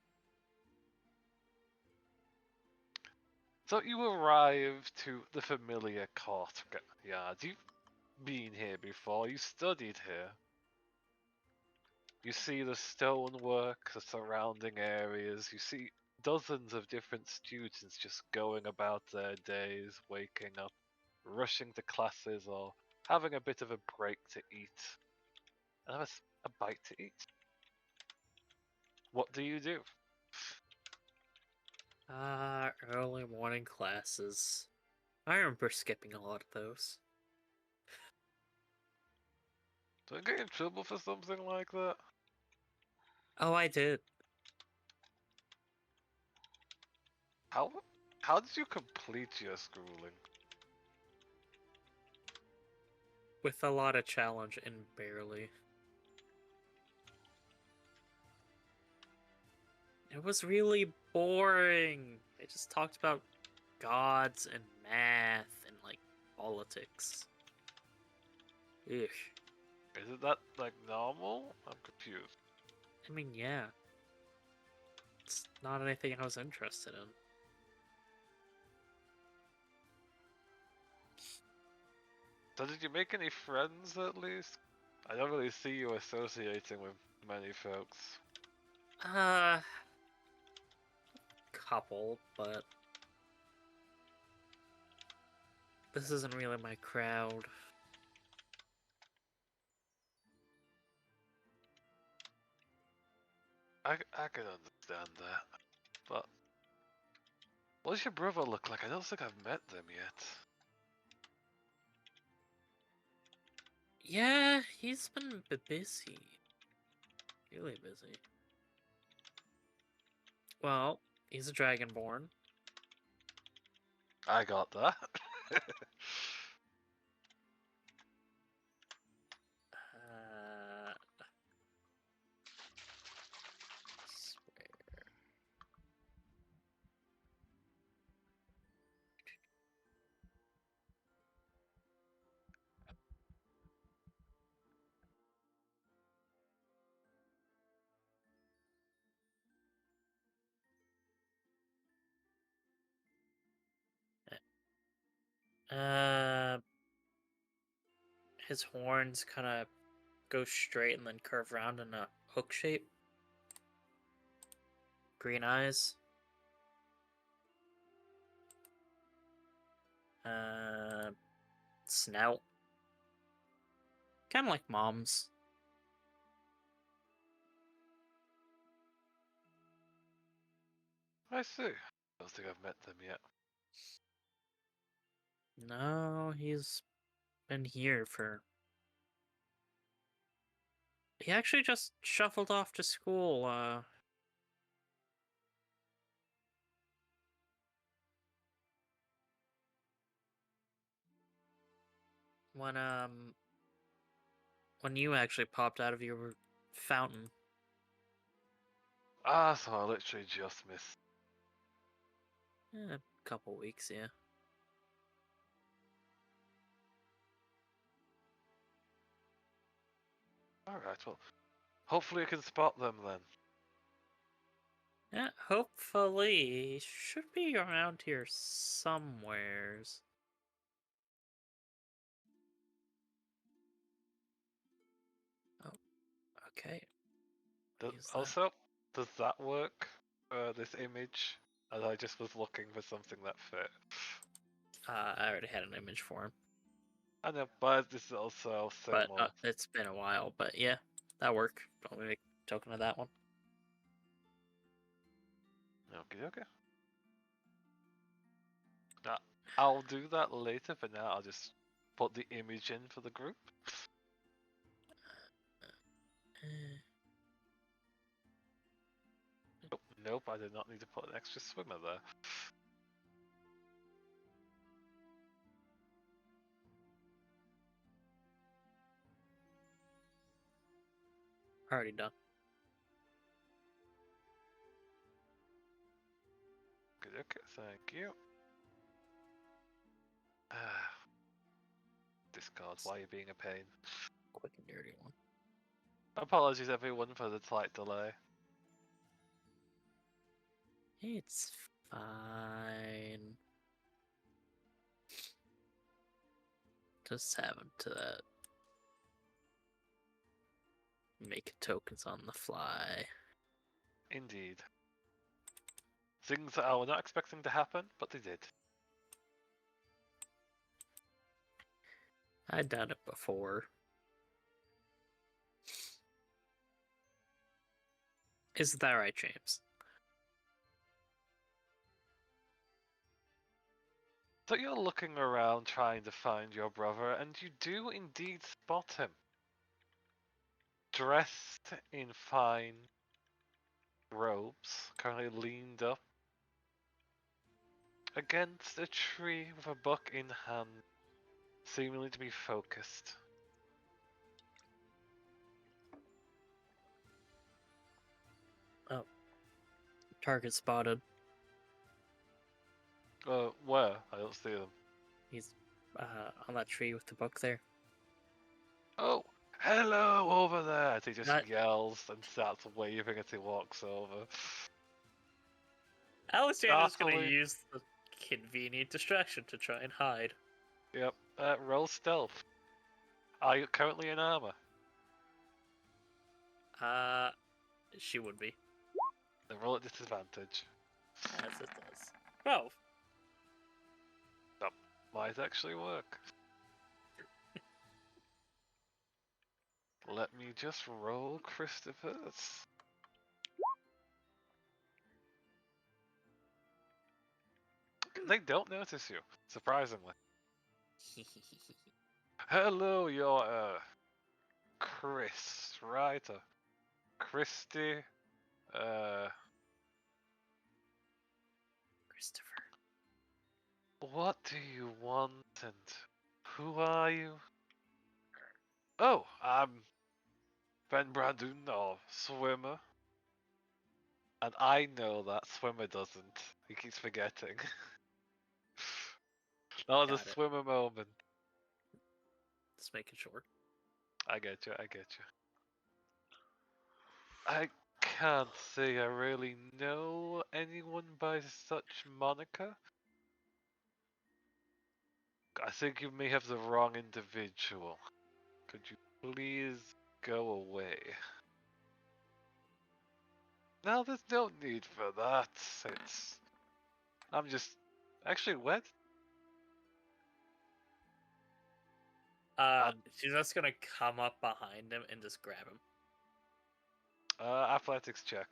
So you arrive to the familiar courtyard. You've been here before, you studied here. You see the stonework, the surrounding areas, you see dozens of different students just going about their days, waking up, rushing to classes, or having a bit of a break to eat. And have a bite to eat. What do you do? Early morning classes. I remember skipping a lot of those. Do I get in trouble for something like that? Oh, I did. How did you complete your schooling? With a lot of challenge and barely. It was really boring. They just talked about gods and math and like politics. Ugh. Isn't that like normal? I'm confused. I mean, yeah. It's not anything I was interested in. So did you make any friends at least? I don't really see you associating with many folks. Couple, but this isn't really my crowd. I can understand that. But what does your brother look like? I don't think I've met them yet. Yeah, he's been busy. Really busy. Well, he's a dragonborn. I got that. Swear. His horns kind of go straight and then curve around in a hook shape. Green eyes. Snout. Kind of like mom's. I see. Don't think I've met them yet. No, he's been here for... He actually just shuffled off to school, when you actually popped out of your fountain. Ah, so I literally just missed. A couple weeks, yeah. Alright, well, hopefully I can spot them then. Yeah, hopefully he should be around here somewheres. Oh, okay. Use that. Also, does that work? This image? As I just was looking for something that fit. I already had an image for him, I know, but this is also but similar. it's been a while. But yeah, that work. Don't we make a token of that one? Okay. Now, I'll do that later. For now, I'll just put the image in for the group. Nope, I did not need to put an extra swimmer there. Already done. Okay, thank you. Discard, why are you being a pain? Quick and dirty one. Apologies everyone for the slight delay. It's fine. Just happen to make tokens on the fly. Indeed. Things that I was not expecting to happen, but they did. I'd done it before. Is that right, James? So you're looking around trying to find your brother, and you do indeed spot him. Dressed in fine robes, currently leaned up against a tree with a book in hand, seemingly to be focused. Oh. Target spotted. Where? I don't see them. He's on that tree with the book there. Oh, hello over there! As he just Not- yells and starts waving as he walks over. Alexander's gonna Startling. use the convenient distraction to try and hide. Yep, roll stealth. Are you currently in armor? She would be. Then roll at disadvantage. As it does. 12. That might actually work. Let me just roll Christopher's. They don't notice you, surprisingly. Hello, you're Chris, right? Christy, Christopher. what do you want and who are you? Oh, I'm Ben Brandon, or Swimmer. And I know that Swimmer doesn't. He keeps forgetting. That was Got a it. Swimmer moment. Just making sure. I get you. I can't say I really know anyone by such moniker. I think you may have the wrong individual. Could you please go away? No, there's no need for that. I'm just... Actually, what? She's just gonna come up behind him and just grab him. Athletics check.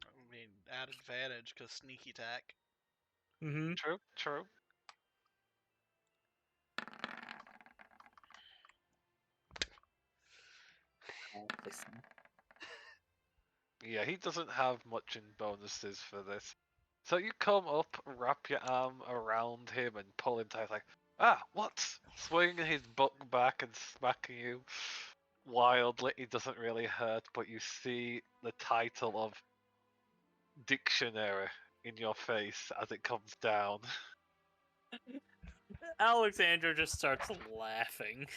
I mean, at advantage because sneaky attack. Mm-hmm. True. Yeah, he doesn't have much in bonuses for this. So you come up, wrap your arm around him, and pull him tight, like, what? Swinging his book back and smacking you wildly. It doesn't really hurt, but you see the title of Dictionary in your face as it comes down. Alexandra just starts laughing.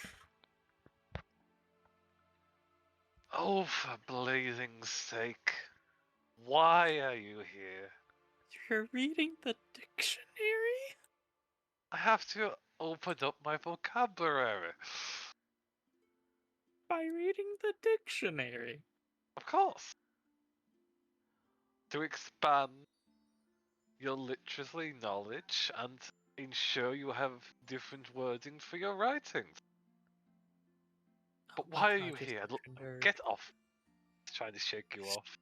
Oh, for blazing sake. Why are you here? You're reading the dictionary? I have to open up my vocabulary. By reading the dictionary. Of course. To expand your literacy knowledge and ensure you have different wording for your writings. But why are you here? Get off. He's trying to shake you off.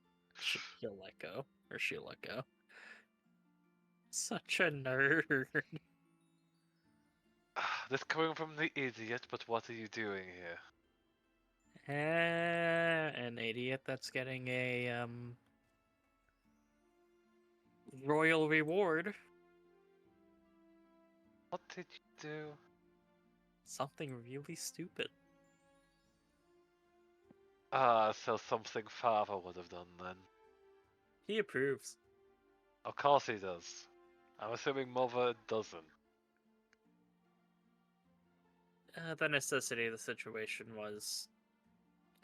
He'll let go. Or she'll let go. Such a nerd. This coming from the idiot, but what are you doing here? An idiot that's getting a royal reward. What did you do? Something really stupid. So something father would have done then. He approves. Of course he does. I'm assuming mother doesn't. The necessity of the situation was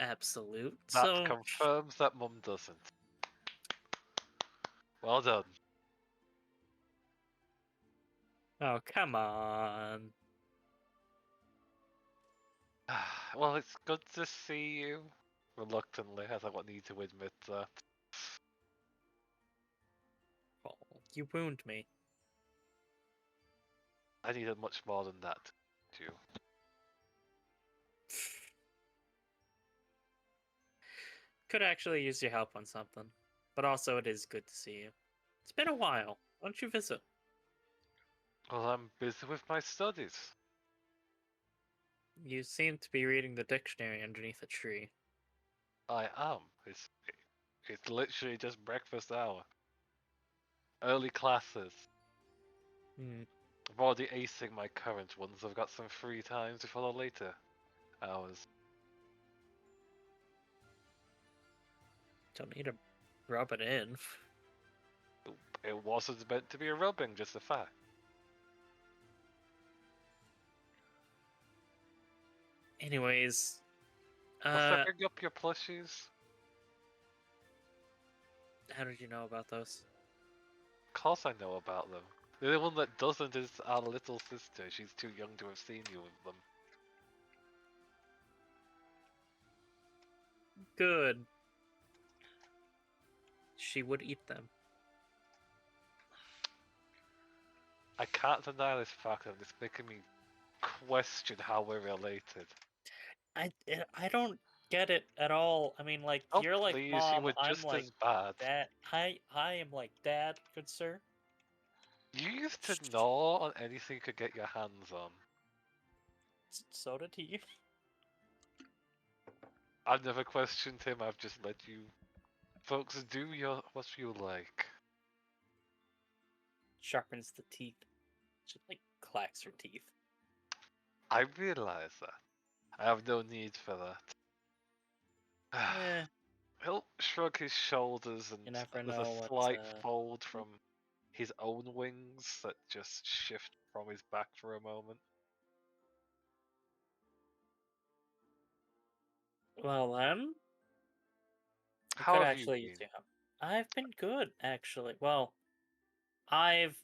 absolute. That so confirms that mum doesn't. Well done. Oh, come on. Well, it's good to see you. Reluctantly, as I need to admit that. Oh, you wound me. I needed much more than that, too. Could actually use your help on something. But also, it is good to see you. It's been a while. Why don't you visit? Well, I'm busy with my studies. You seem to be reading the dictionary underneath a tree. I am. It's literally just breakfast hour. Early classes. Hmm. I'm already acing my current ones. I've got some free time to follow later hours. Don't need to rub it in. It wasn't meant to be a rubbing, just a fact. Anyways, Must I bring up your plushies? how did you know about those? Of course I know about them. The only one that doesn't is our little sister. She's too young to have seen you with them. Good. She would eat them. I can't deny this fact, and it's making me question how we're related. I don't get it at all. I mean, like, Oh, you're like please, mom, you were I'm just like as bad. dad. I am like dad, good sir. You used to gnaw on anything you could get your hands on. So did he. I've never questioned him, I've just let you folks do what you like. Sharpens the teeth. Just like clacks her teeth. I realize that. I have no need for that. Eh, He'll shrug his shoulders and you never there's know a what, slight fold from his own wings that just shift from his back for a moment. Well then, I How could have you actually use been? your help. I've been good, actually. Well, I've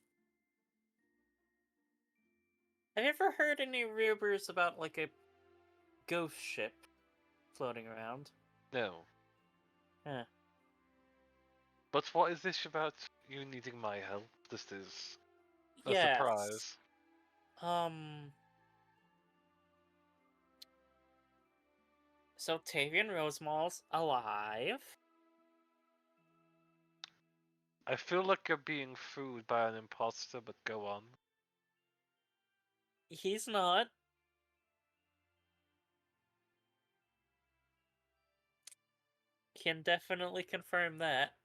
Have you ever heard any rumors about like a ghost ship floating around? No. Huh. But what is this about you needing my help? This is a Yes. surprise. So Tavian Rosemall's alive. I feel like you're being fooled by an imposter, but go on. He's not. Can definitely confirm that.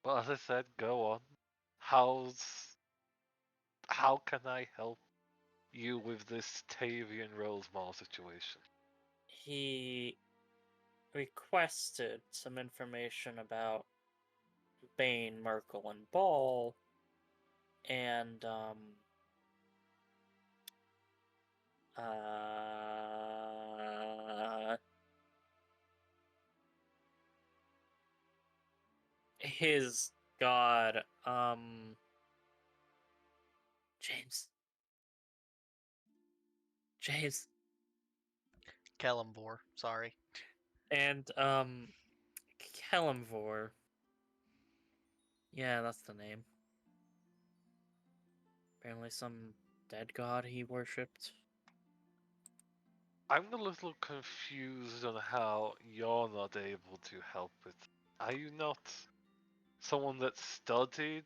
Well, as I said, go on. How can I help you with this Tavian Rosemall situation? He requested some information about Bane, Merkel, and Ball, and his god, James. Kellamvor, sorry. And Kellamvor. Yeah, that's the name. Apparently some dead god he worshipped. I'm a little confused on how you're not able to help it. Are you not someone that studied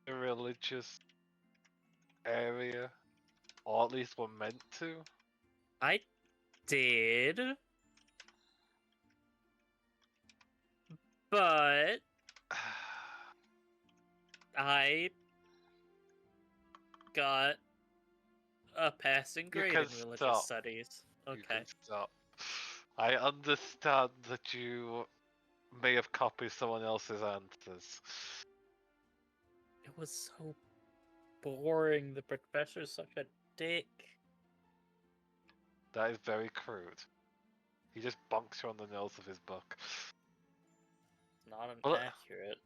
a religious area? Or at least were meant to? I did. But I got a passing grade in religious stop. studies. You Okay. can stop. I understand that you may have copied someone else's answers. It was so boring. The professor's such a dick. That is very crude. He just bonks you on the nose with his book. Not an Well, accurate.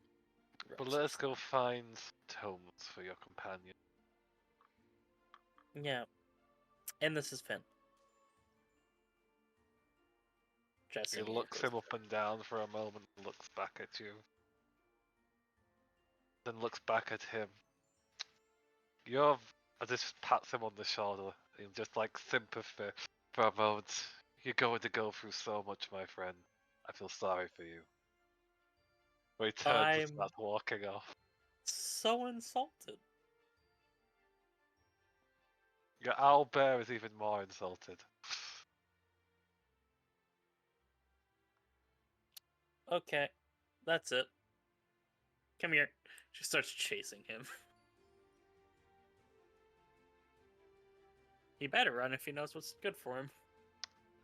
But let's go find tomes for your companion. Yeah. And this is Finn. Jesse He looks him up and down for a moment, looks back at you. Then looks back at him. I just pats him on the shoulder in just like sympathy for a moment. You're going to go through so much, my friend. I feel sorry for you. But he turns and starts walking off. So insulted. Your owl bear is even more insulted. Okay. That's it. Come here. She starts chasing him. He better run if he knows what's good for him.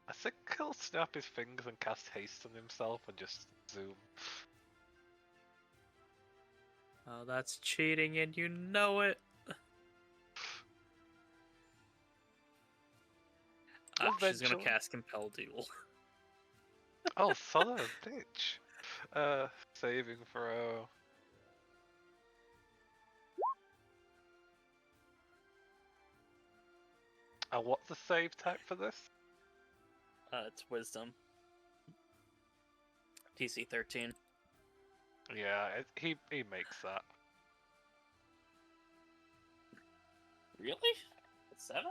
I think he'll snap his fingers and cast haste on himself and just zoom. Oh, that's cheating and you know it. She's gonna cast Compel Duel. Oh, son of a bitch. Saving throw. And what's the save type for this? It's Wisdom. DC 13. Yeah, he makes that. Really? It's 7?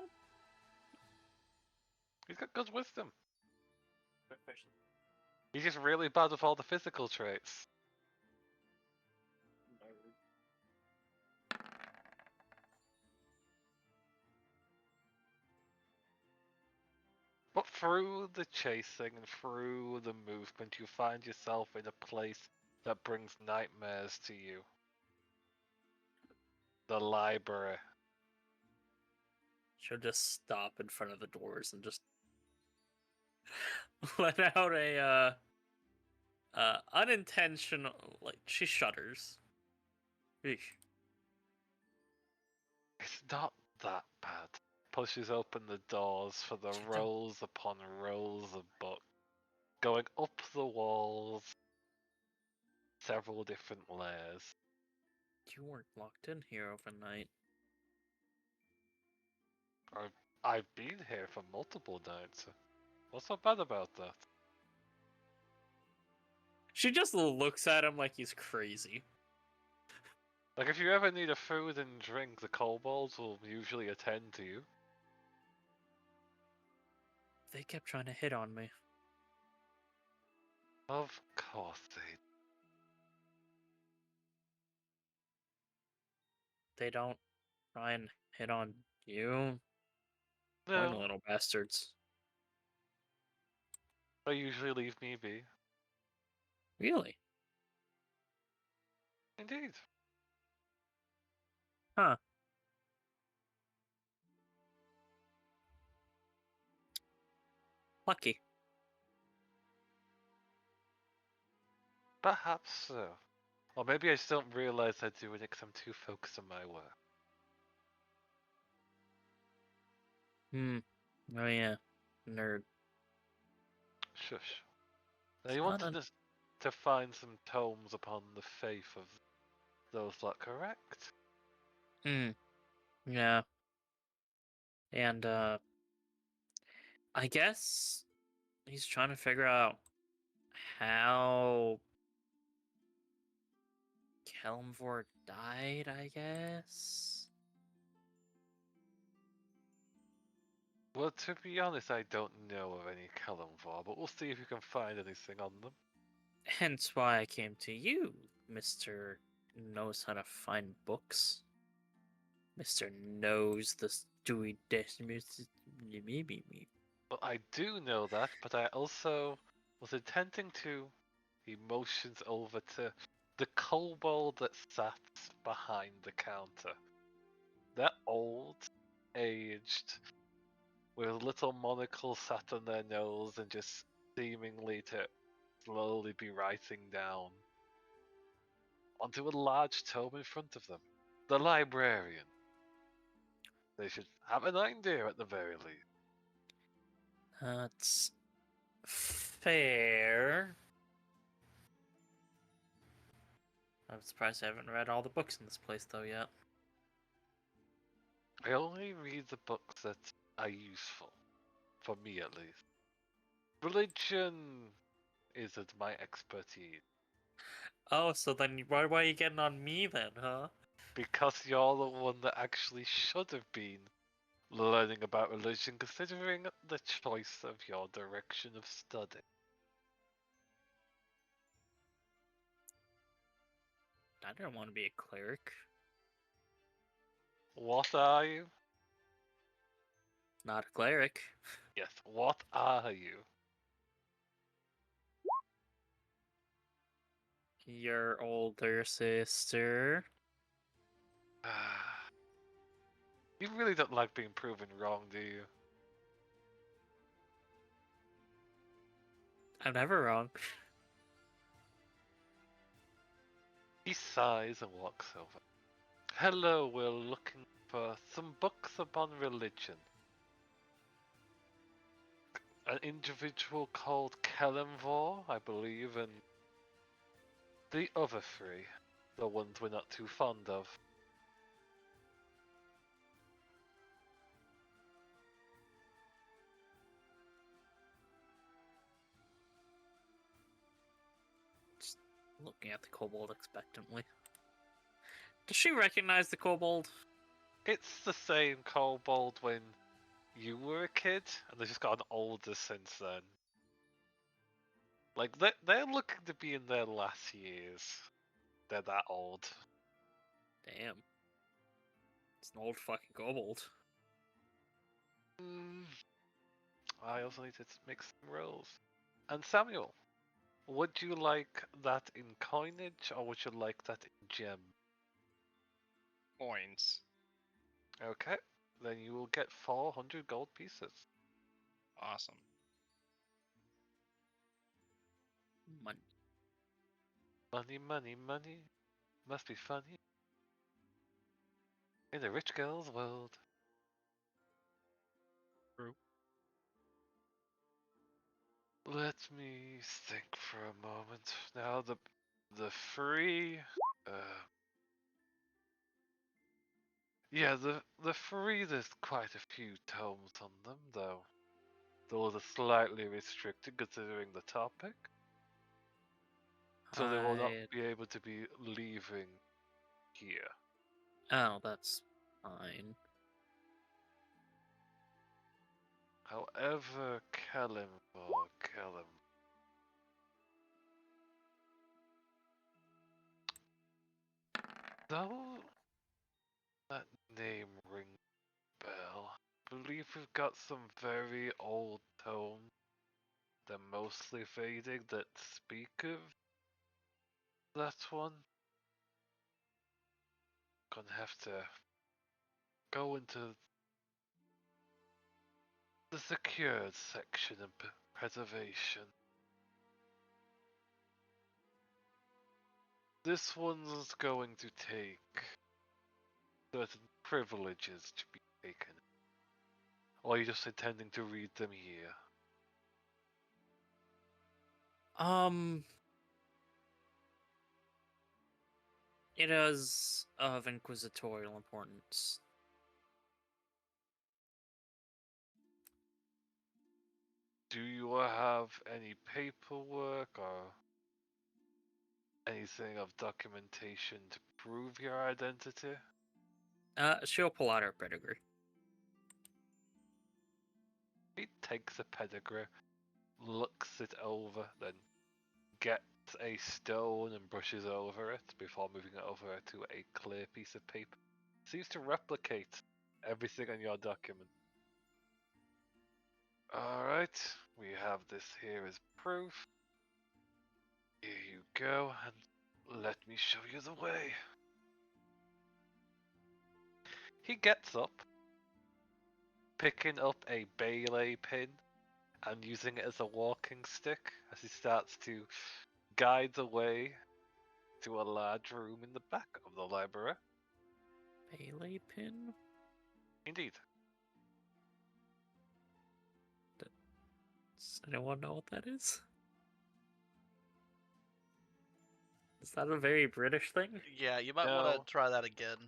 He's got good wisdom. He's just really bad with all the physical traits. But through the chasing and through the movement, you find yourself in a place that brings nightmares to you. The library. She'll just stop in front of the doors and just let out a unintentional, like, she shudders. Eesh. It's not that bad. Pushes open the doors for the rows upon rows of books, going up the walls, several different layers. You weren't locked in here overnight. I've been here for multiple nights. What's so bad about that? She just looks at him like he's crazy. Like, if you ever need a food and drink, the kobolds will usually attend to you. They kept trying to hit on me. Of course they. They don't try and hit on you. No, Poor little bastards. they usually leave me be. Really? Indeed. Huh. Lucky. Perhaps so. Or maybe I just don't realize I'm doing it because I'm too focused on my work. Oh yeah. Nerd. Shush. Now you Not wanted a- us to find some tomes upon the faith of those lot, correct? Yeah. And I guess he's trying to figure out how Kelmvor died, I guess. Well, to be honest, I don't know of any Kalimvar, but we'll see if we can find anything on them. Hence why I came to you, Mr. Knows how to find books. Mr. Knows the Stewie maybe. Well, I do know that, but I also was intending to emotions over to the kobold that sat behind the counter. They're old, aged, with a little monocle sat on their nose and just seemingly to slowly be writing down onto a large tome in front of them. The librarian. They should have an idea at the very least. That's fair. I'm surprised I haven't read all the books in this place though yet. I only read the books that are useful. For me at least. Religion isn't my expertise. Oh, so then why are you getting on me then, huh? Because you're the one that actually should have been learning about religion, considering the choice of your direction of study. I don't want to be a cleric. What are you? Not a cleric. Yes, what are you? Your older sister. You really don't like being proven wrong, do you? I'm never wrong. He sighs and walks over. Hello, we're looking for some books upon religion. An individual called Kellenvor, I believe, and the other three, the ones we're not too fond of. Just looking at the kobold expectantly. Does she recognize the kobold? It's the same kobold when you were a kid, and they've just gotten older since then. Like, they're looking to be in their last years. They're that old. Damn. It's an old fucking kobold. I also need to make some rolls. And Samuel, would you like that in coinage, or would you like that in gem? Coins. Okay, then you will get 400 gold pieces. Awesome. Money. Money, money, money. Must be funny. In a rich girl's world. True. Let me think for a moment. Now the free Yeah, the three, there's quite a few tomes on them, though. Those are slightly restricted considering the topic. So they will not be able to be leaving here. Oh, that's fine. However, Kalimvor, though that name rings a bell, I believe we've got some very old tomes. They're mostly fading that speak of that one. Gonna have to go into the secured section of preservation. This one's going to take certain privileges to be taken. Or are you just intending to read them here? It is of inquisitorial importance. Do you have any paperwork or anything of documentation to prove your identity? She'll pull out her pedigree. He takes a pedigree, looks it over, then gets a stone and brushes over it before moving it over to a clear piece of paper. Seems to replicate everything on your document. Alright, we have this here as proof. Here you go, and let me show you the way. He gets up, picking up a belay pin and using it as a walking stick as he starts to guide the way to a large room in the back of the library. Belay pin? Indeed. Does anyone know what that is? Is that a very British thing? Yeah, you might want No. to try that again.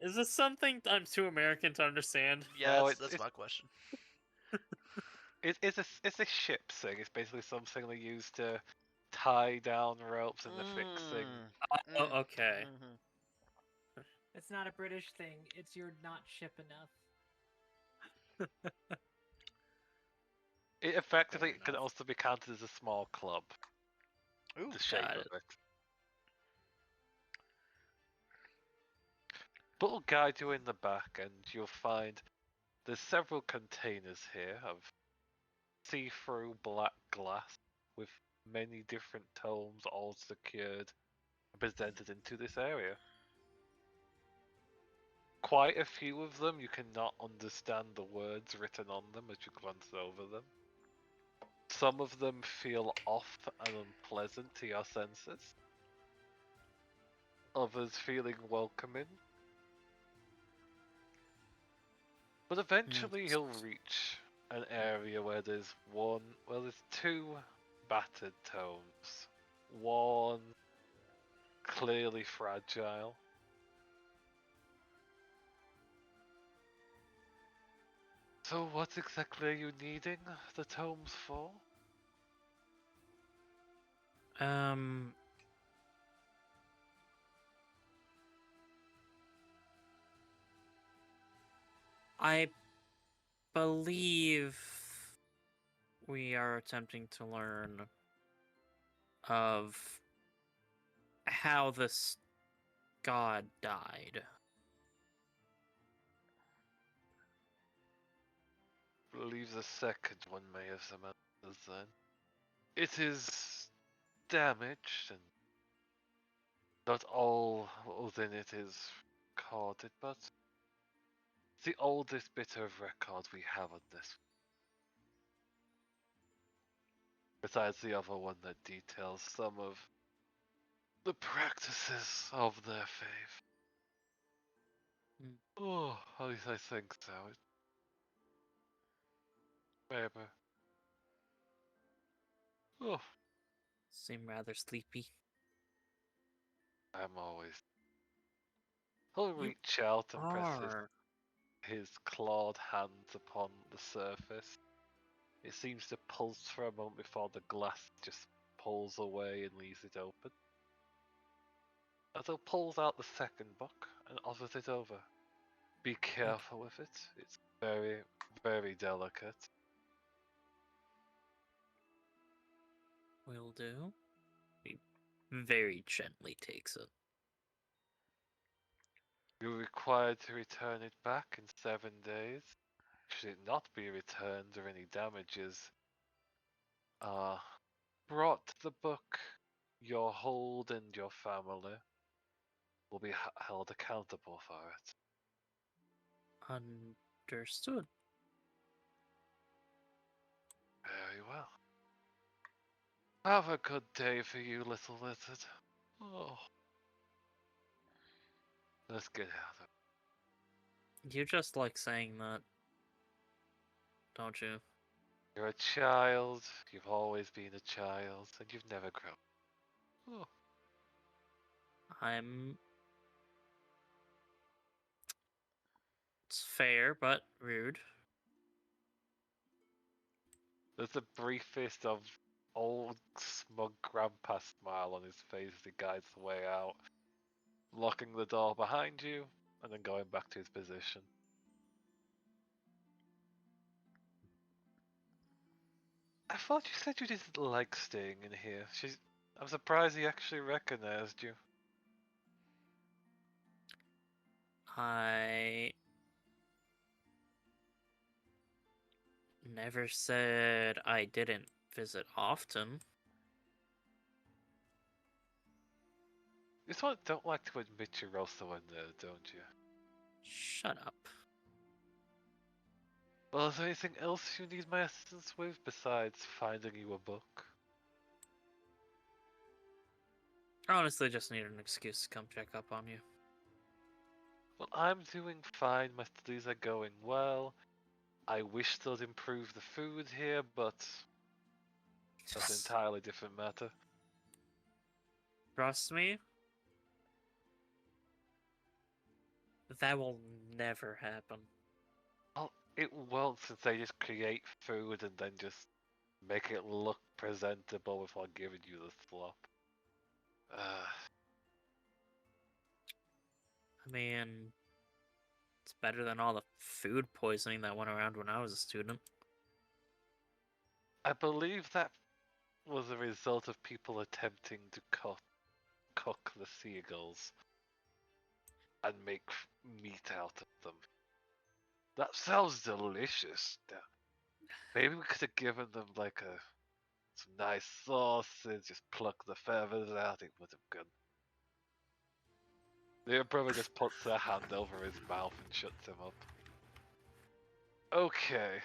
Is this something I'm too American to understand? Yeah, No, that's my question. It's a ship thing. It's basically something they use to tie down ropes and to fix things. Oh, okay. Mm-hmm. It's not a British thing. It's you're not ship enough. It effectively Fair can enough. also be counted as a small club. Ooh, The shape got of it. it. But we'll guide you in the back, and you'll find there's several containers here of see-through black glass with many different tomes all secured and presented into this area. Quite a few of them you cannot understand the words written on them as you glance over them. Some of them feel off and unpleasant to your senses. Others feeling welcoming. But eventually he'll reach an area where there's two battered tomes. One clearly fragile. So what exactly are you needing the tomes for? I believe we are attempting to learn of how this god died. I believe the second one may have some answers then. It is damaged and not all within it is recorded, but it's the oldest bit of record we have on this. Besides the other one that details some of the practices of their faith. Oh, at least I think so. Maybe. Oh, Seem rather sleepy. I'm always. He'll You reach out and press are. his clawed hands upon the surface. It seems to pulse for a moment before the glass just pulls away and leaves it open. Otto pulls out the second book and offers it over. Be careful with it. It's very, very delicate. Will do. He very gently takes it. You're required to return it back in 7 days. Should it not be returned or any damages brought to the book, your hold and your family will be held accountable for it. Understood. Very well. Have a good day for you, little lizard. Oh. Let's get out of it. You just like saying that, don't you? You're a child, you've always been a child, and you've never grown. Oh. It's fair, but rude. There's the briefest of old smug grandpa smile on his face as he guides the way out, locking the door behind you, and then going back to his position. I thought you said you didn't like staying in here. I'm surprised he actually recognized you. I never said I didn't visit often. You sort of don't like to admit you're also in there, don't you? Shut up. Well, is there anything else you need my assistance with besides finding you a book? I honestly just need an excuse to come check up on you. Well, I'm doing fine. My studies are going well. I wish they'd improve the food here, but that's an entirely different matter. Trust me, that will never happen. Well, it won't, since they just create food and then just make it look presentable before giving you the slop. I mean, it's better than all the food poisoning that went around when I was a student. I believe that was a result of people attempting to cook the seagulls and make meat out of them. That sounds delicious. Maybe we could have given them like some nice sauces, just pluck the feathers out. It would have gone. Your brother just puts their hand over his mouth and shuts him up. Okay.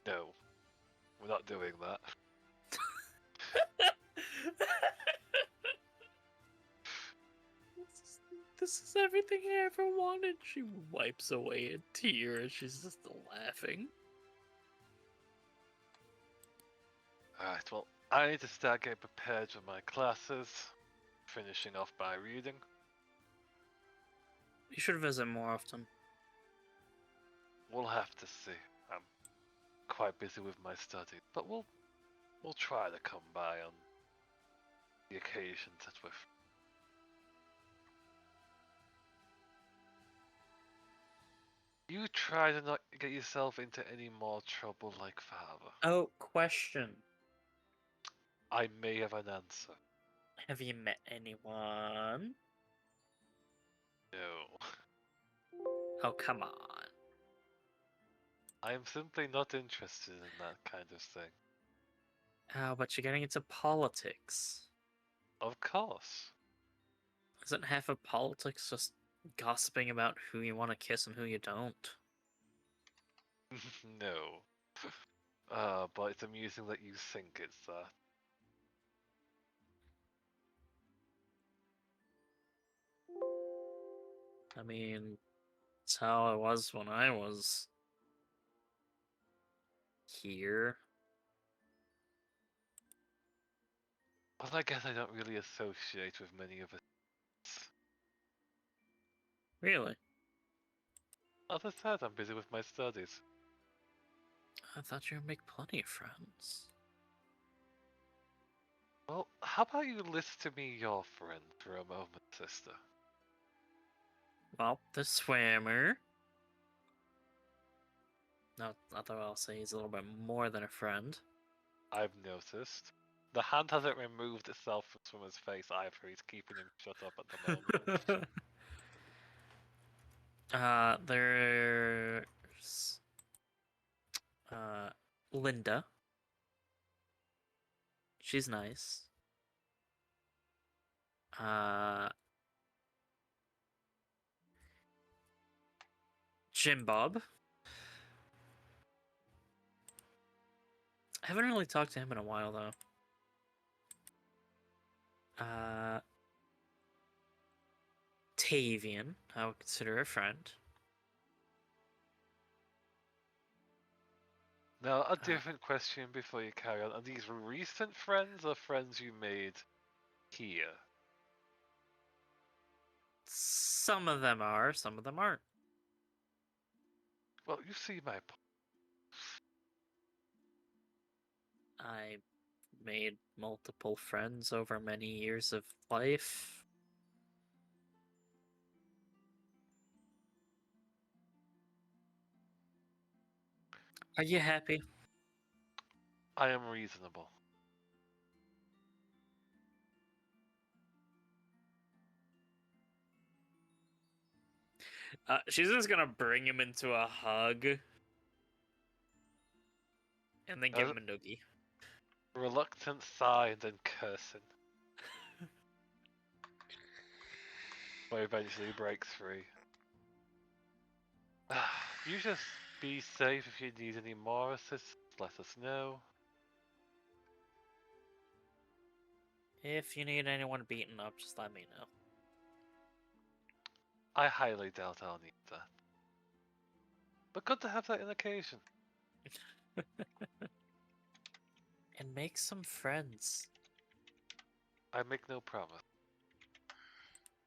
No, we're not doing that. This is everything I ever wanted. She wipes away a tear and she's just laughing. Alright, well, I need to start getting prepared for my classes. Finishing off by reading. You should visit more often. We'll have to see. I'm quite busy with my studies, but we'll try to come by on the occasions that we're. You try to not get yourself into any more trouble like father. Oh, question. I may have an answer. Have you met anyone? No. Oh, come on. I am simply not interested in that kind of thing. Oh, but you're getting into politics. Of course. Isn't half of politics just gossiping about who you want to kiss and who you don't? No. But it's amusing that you think it's that. I mean, it's how it was when I was here. Well, I guess I don't really associate with many of us Really? As I said, I'm busy with my studies. I thought you would make plenty of friends. Well, how about you list to me your friend for a moment, sister? Well, the swimmer. No, although I'll say he's a little bit more than a friend. I've noticed. The hand hasn't removed itself from Swimmer's face either. He's keeping him shut up at the moment. There's Linda. She's nice. Jim Bob. I haven't really talked to him in a while though. Tavian, I would consider a friend. Now, a different question before you carry on. Are these recent friends or friends you made here? Some of them are, some of them aren't. Well, you see my point. I made multiple friends over many years of life. Are you happy? I am reasonable. She's just gonna bring him into a hug. And then give him a noogie. Reluctant sigh and then cursing. But eventually breaks free. You just be safe. If you need any more assistance, let us know. If you need anyone beaten up, just let me know. I highly doubt I'll need that. But good to have that in occasion. And make some friends. I make no promise.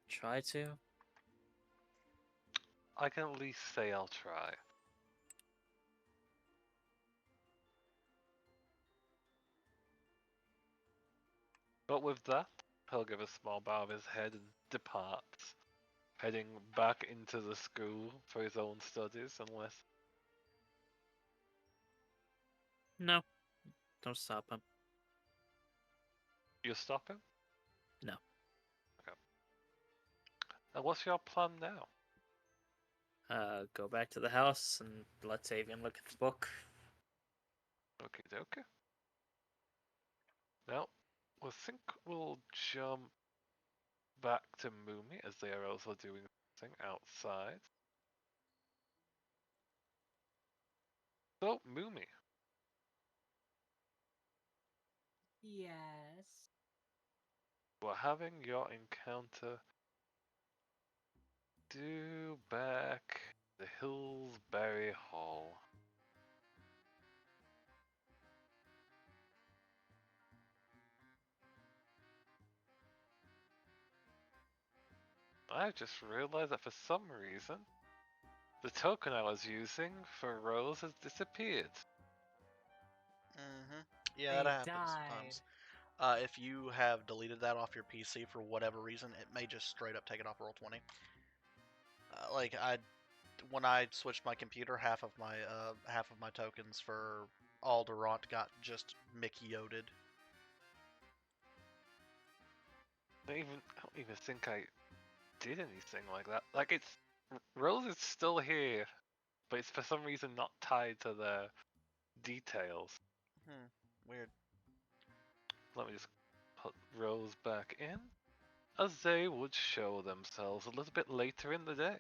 Try to. I can at least say I'll try. But with that, he'll give a small bow of his head and departs, heading back into the school for his own studies, unless... No. Don't stop him. You stop him? No. Okay. And what's your plan now? Go back to the house and let Tavian look at the book. Okay, okay. Now, I think we'll jump back to Moomy as they are also doing something outside. So, Moomy. Yes. We're having your encounter due back to Hillsbury Hall. I just realized that for some reason, the token I was using for Rose has disappeared. Yeah, They that happens died. sometimes. If you have deleted that off your PC for whatever reason, it may just straight up take it off Roll20. When I switched my computer, half of my tokens for Alderant got just Mickey-oted. I don't even think I did anything like that. Like, it's... Rose is still here, but it's for some reason not tied to the details. Weird. Let me just put Rose back in, as they would show themselves a little bit later in the day.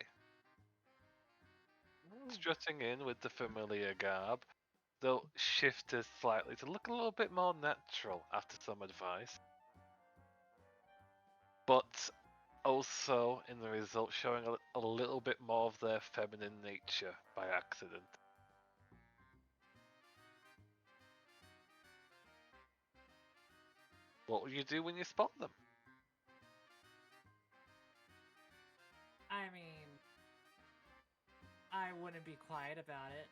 Strutting in with the familiar garb, though shifted slightly to look a little bit more natural after some advice. But also, in the result, showing a little bit more of their feminine nature by accident. What will you do when you spot them? I mean, wouldn't be quiet about it.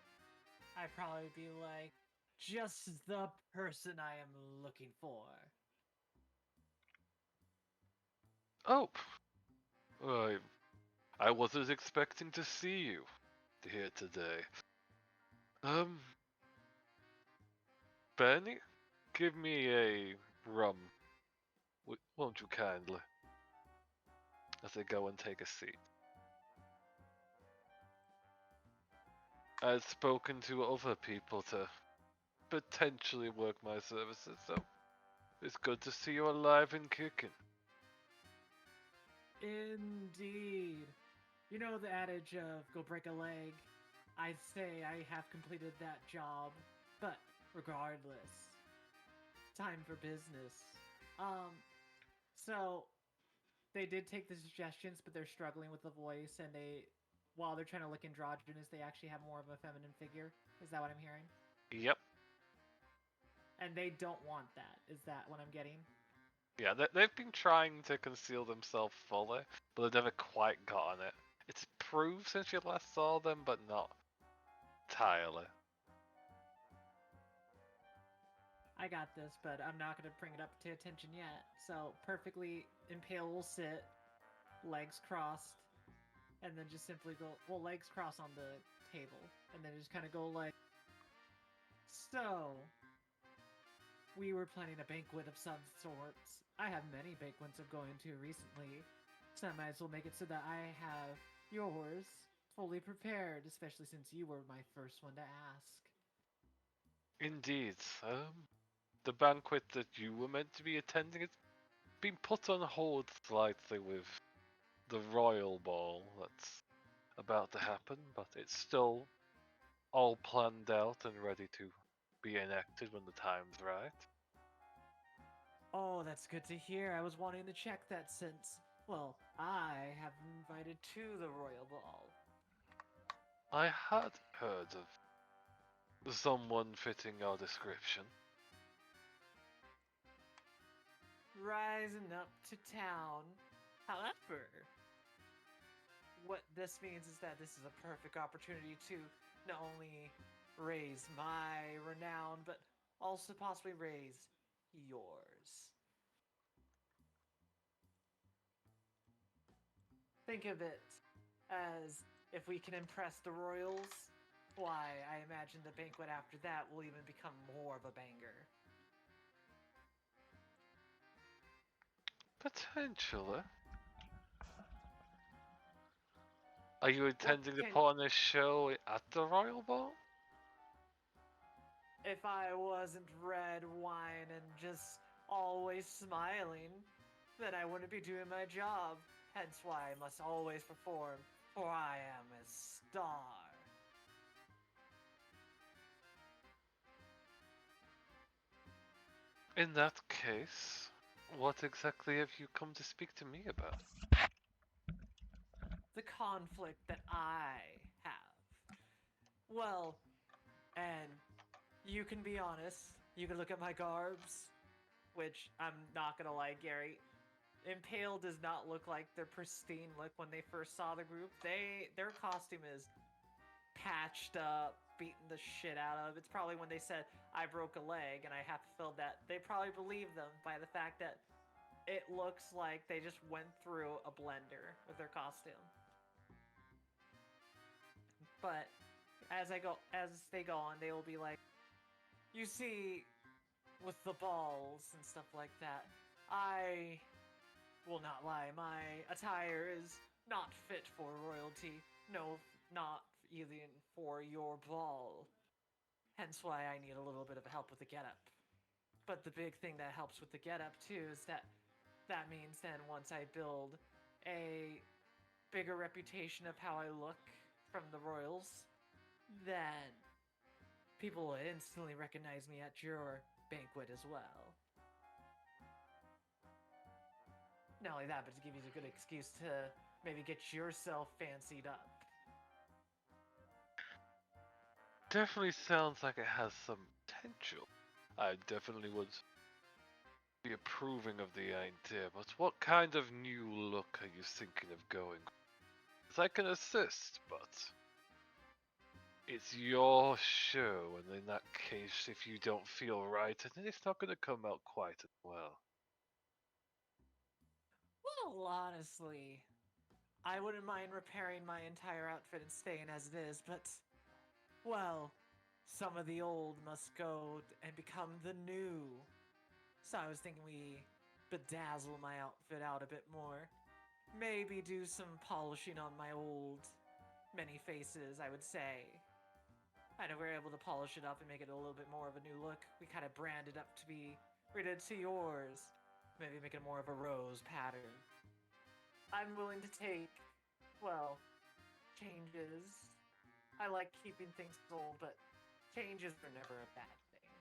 I'd probably be like, just the person I am looking for. Oh, I wasn't expecting to see you here today. Benny, give me a rum, won't you kindly? As I go and take a seat. I've spoken to other people to potentially work my services, so it's good to see you alive and kicking. Indeed. You know the adage of go break a leg? I'd say I have completed that job, but regardless, time for business. So they did take the suggestions, but they're struggling with the voice, and while they're trying to look androgynous, they actually have more of a feminine figure. Is that what I'm hearing? Yep. And they don't want that. Is that what I'm getting? Yeah, they've been trying to conceal themselves fully, but they've never quite gotten it. It's improved since you last saw them, but not entirely. I got this, but I'm not going to bring it up to attention yet. So, perfectly impale will sit, legs crossed, and then just simply go, well, legs crossed on the table, and then just kind of go like, so, we were planning a banquet of some sorts. I have many banquets I'm going to recently, so I might as well make it so that I have yours fully prepared, especially since you were my first one to ask. Indeed. The banquet that you were meant to be attending has been put on hold slightly with the royal ball that's about to happen, but it's still all planned out and ready to be enacted when the time's right. Oh, that's good to hear. I was wanting to check that since, well, I have invited to the royal ball. I had heard of someone fitting your description. Rising up to town. However, what this means is that this is a perfect opportunity to not only raise my renown, but also possibly raise yours. Think of it as if we can impress the royals, why, I imagine the banquet after that will even become more of a banger. Potentially. Are you intending to put on a show at the royal ball? If I wasn't red wine and just always smiling, then I wouldn't be doing my job. Hence why I must always perform, for I am a star. In that case, what exactly have you come to speak to me about? The conflict that I have. Well, and you can be honest, you can look at my garbs, which I'm not gonna lie, Gary. Impale does not look like their pristine look when they first saw the group. Their costume is patched up, beaten the shit out of. It's probably when they said, I broke a leg and I have to fill that. They probably believe them by the fact that it looks like they just went through a blender with their costume. But as they go on, they will be like, you see, with the balls and stuff like that, I will not lie, my attire is not fit for royalty. No, not even for your ball. Hence why I need a little bit of help with the getup. But the big thing that helps with the getup too is that means then once I build a bigger reputation of how I look from the royals, then people will instantly recognize me at your banquet as well. Not only that, but to give you a good excuse to maybe get yourself fancied up. Definitely sounds like it has some potential. I definitely would be approving of the idea, but what kind of new look are you thinking of going? Because I can assist, but It's your show, and in that case, if you don't feel right, then it's not going to come out quite as well. Well, honestly, I wouldn't mind repairing my entire outfit and staying as it is, but, well, some of the old must go and become the new. So I was thinking we bedazzle my outfit out a bit more. Maybe do some polishing on my old many faces, I would say. And if we're able to polish it up and make it a little bit more of a new look, we kind of brand it up to be rated to yours. Maybe make it more of a rose pattern. I'm willing to take, well, changes. I like keeping things old, but changes are never a bad thing.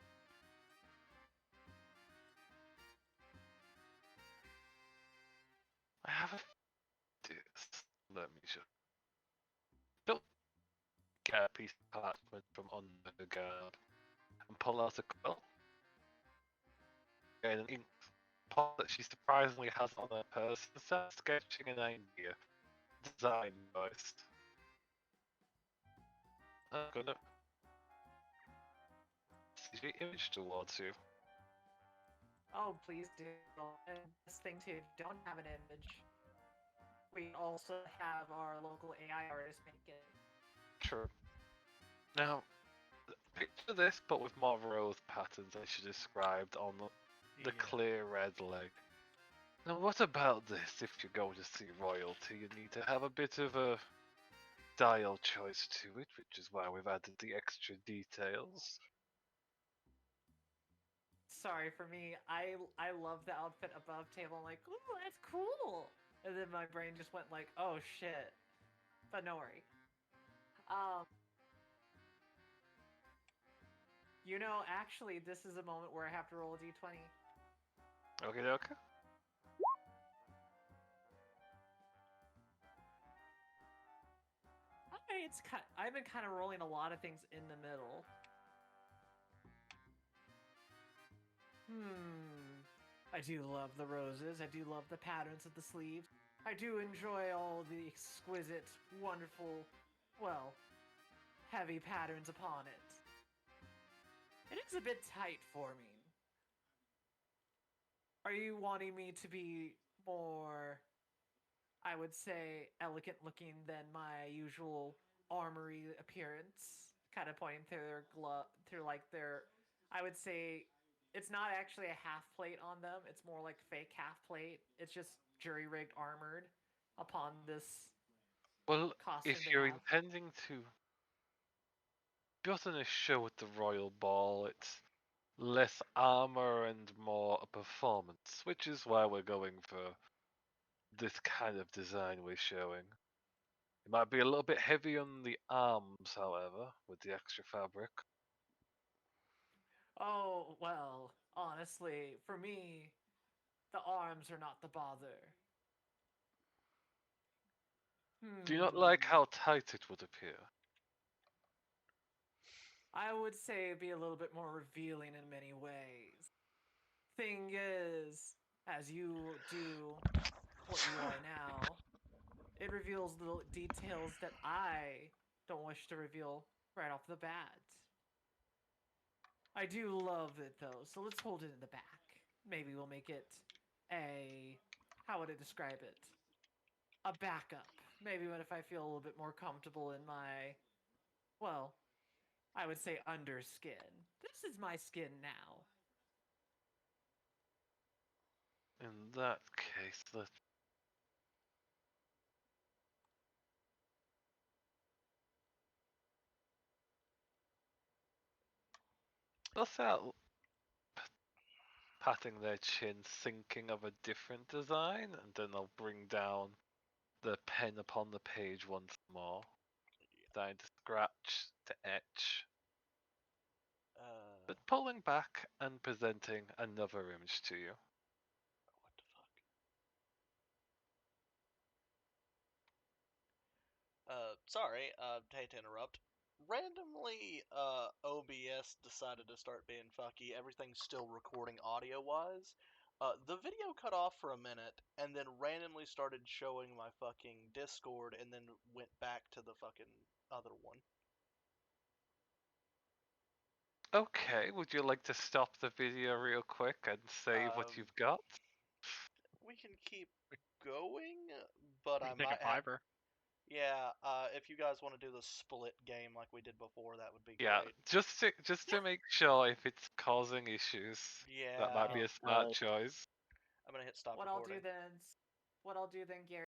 I have a this. Let me just. Don't get a piece of parchment from under her garb and pull out a quill. And an ink pot that she surprisingly has on her purse and starts sketching an idea. Design choice. I'm gonna see the image towards you. Oh, please do. And this thing too, if you don't have an image, we also have our local AI artist make it. True. Now, picture this, but with more rose patterns as you described on the clear red leg. Now, what about this? If you're going to see royalty, you need to have a bit of a style choice to it, which is why we've added the extra details. Sorry for me, I love the outfit above table. I'm like, ooh, that's cool. And then my brain just went like, oh shit. But no worry. You know, actually, this is a moment where I have to roll a d20. Okay, okay. I've been kind of rolling a lot of things in the middle. I do love the roses. I do love the patterns of the sleeves. I do enjoy all the exquisite, wonderful, well, heavy patterns upon it. It is a bit tight for me. Are you wanting me to be more, I would say, elegant looking than my usual armory appearance? Kind of pointing through their glove, through like their, I would say, it's not actually a half plate on them. It's more like fake half plate. It's just jury rigged armored upon this Well, costume if they you're have. intending to put on a show at the Royal Ball, it's less armor and more a performance, which is why we're going for this kind of design we're showing. It might be a little bit heavy on the arms, however, with the extra fabric. Oh, well, honestly, for me, the arms are not the bother. Do you not like Hmm. how tight it would appear? I would say it'd be a little bit more revealing in many ways. Thing is, as you do what you are now, it reveals little details that I don't wish to reveal right off the bat. I do love it though, so let's hold it in the back. Maybe we'll make it a, how would I describe it? A backup. Maybe what if I feel a little bit more comfortable in my, well, I would say underskin. This is my skin now. In that case, let's out patting their chin, thinking of a different design, and then I'll bring down the pen upon the page once more. Starting to scratch, to etch, but pulling back and presenting another image to you. What the fuck? Sorry, hate to interrupt. Randomly, OBS decided to start being fucky. Everything's still recording audio-wise. The video cut off for a minute, and then randomly started showing my fucking Discord, and then went back to the fucking other one. Okay, would you like to stop the video real quick and save what Um, you've got? We can keep going, but We I can take might a have. fiver. Yeah, if you guys want to do the split game like we did before, that would be Yeah, great. just to make sure if it's causing issues, Yeah. that might be a smart choice. I'm gonna hit stop What recording. I'll do then, Gary.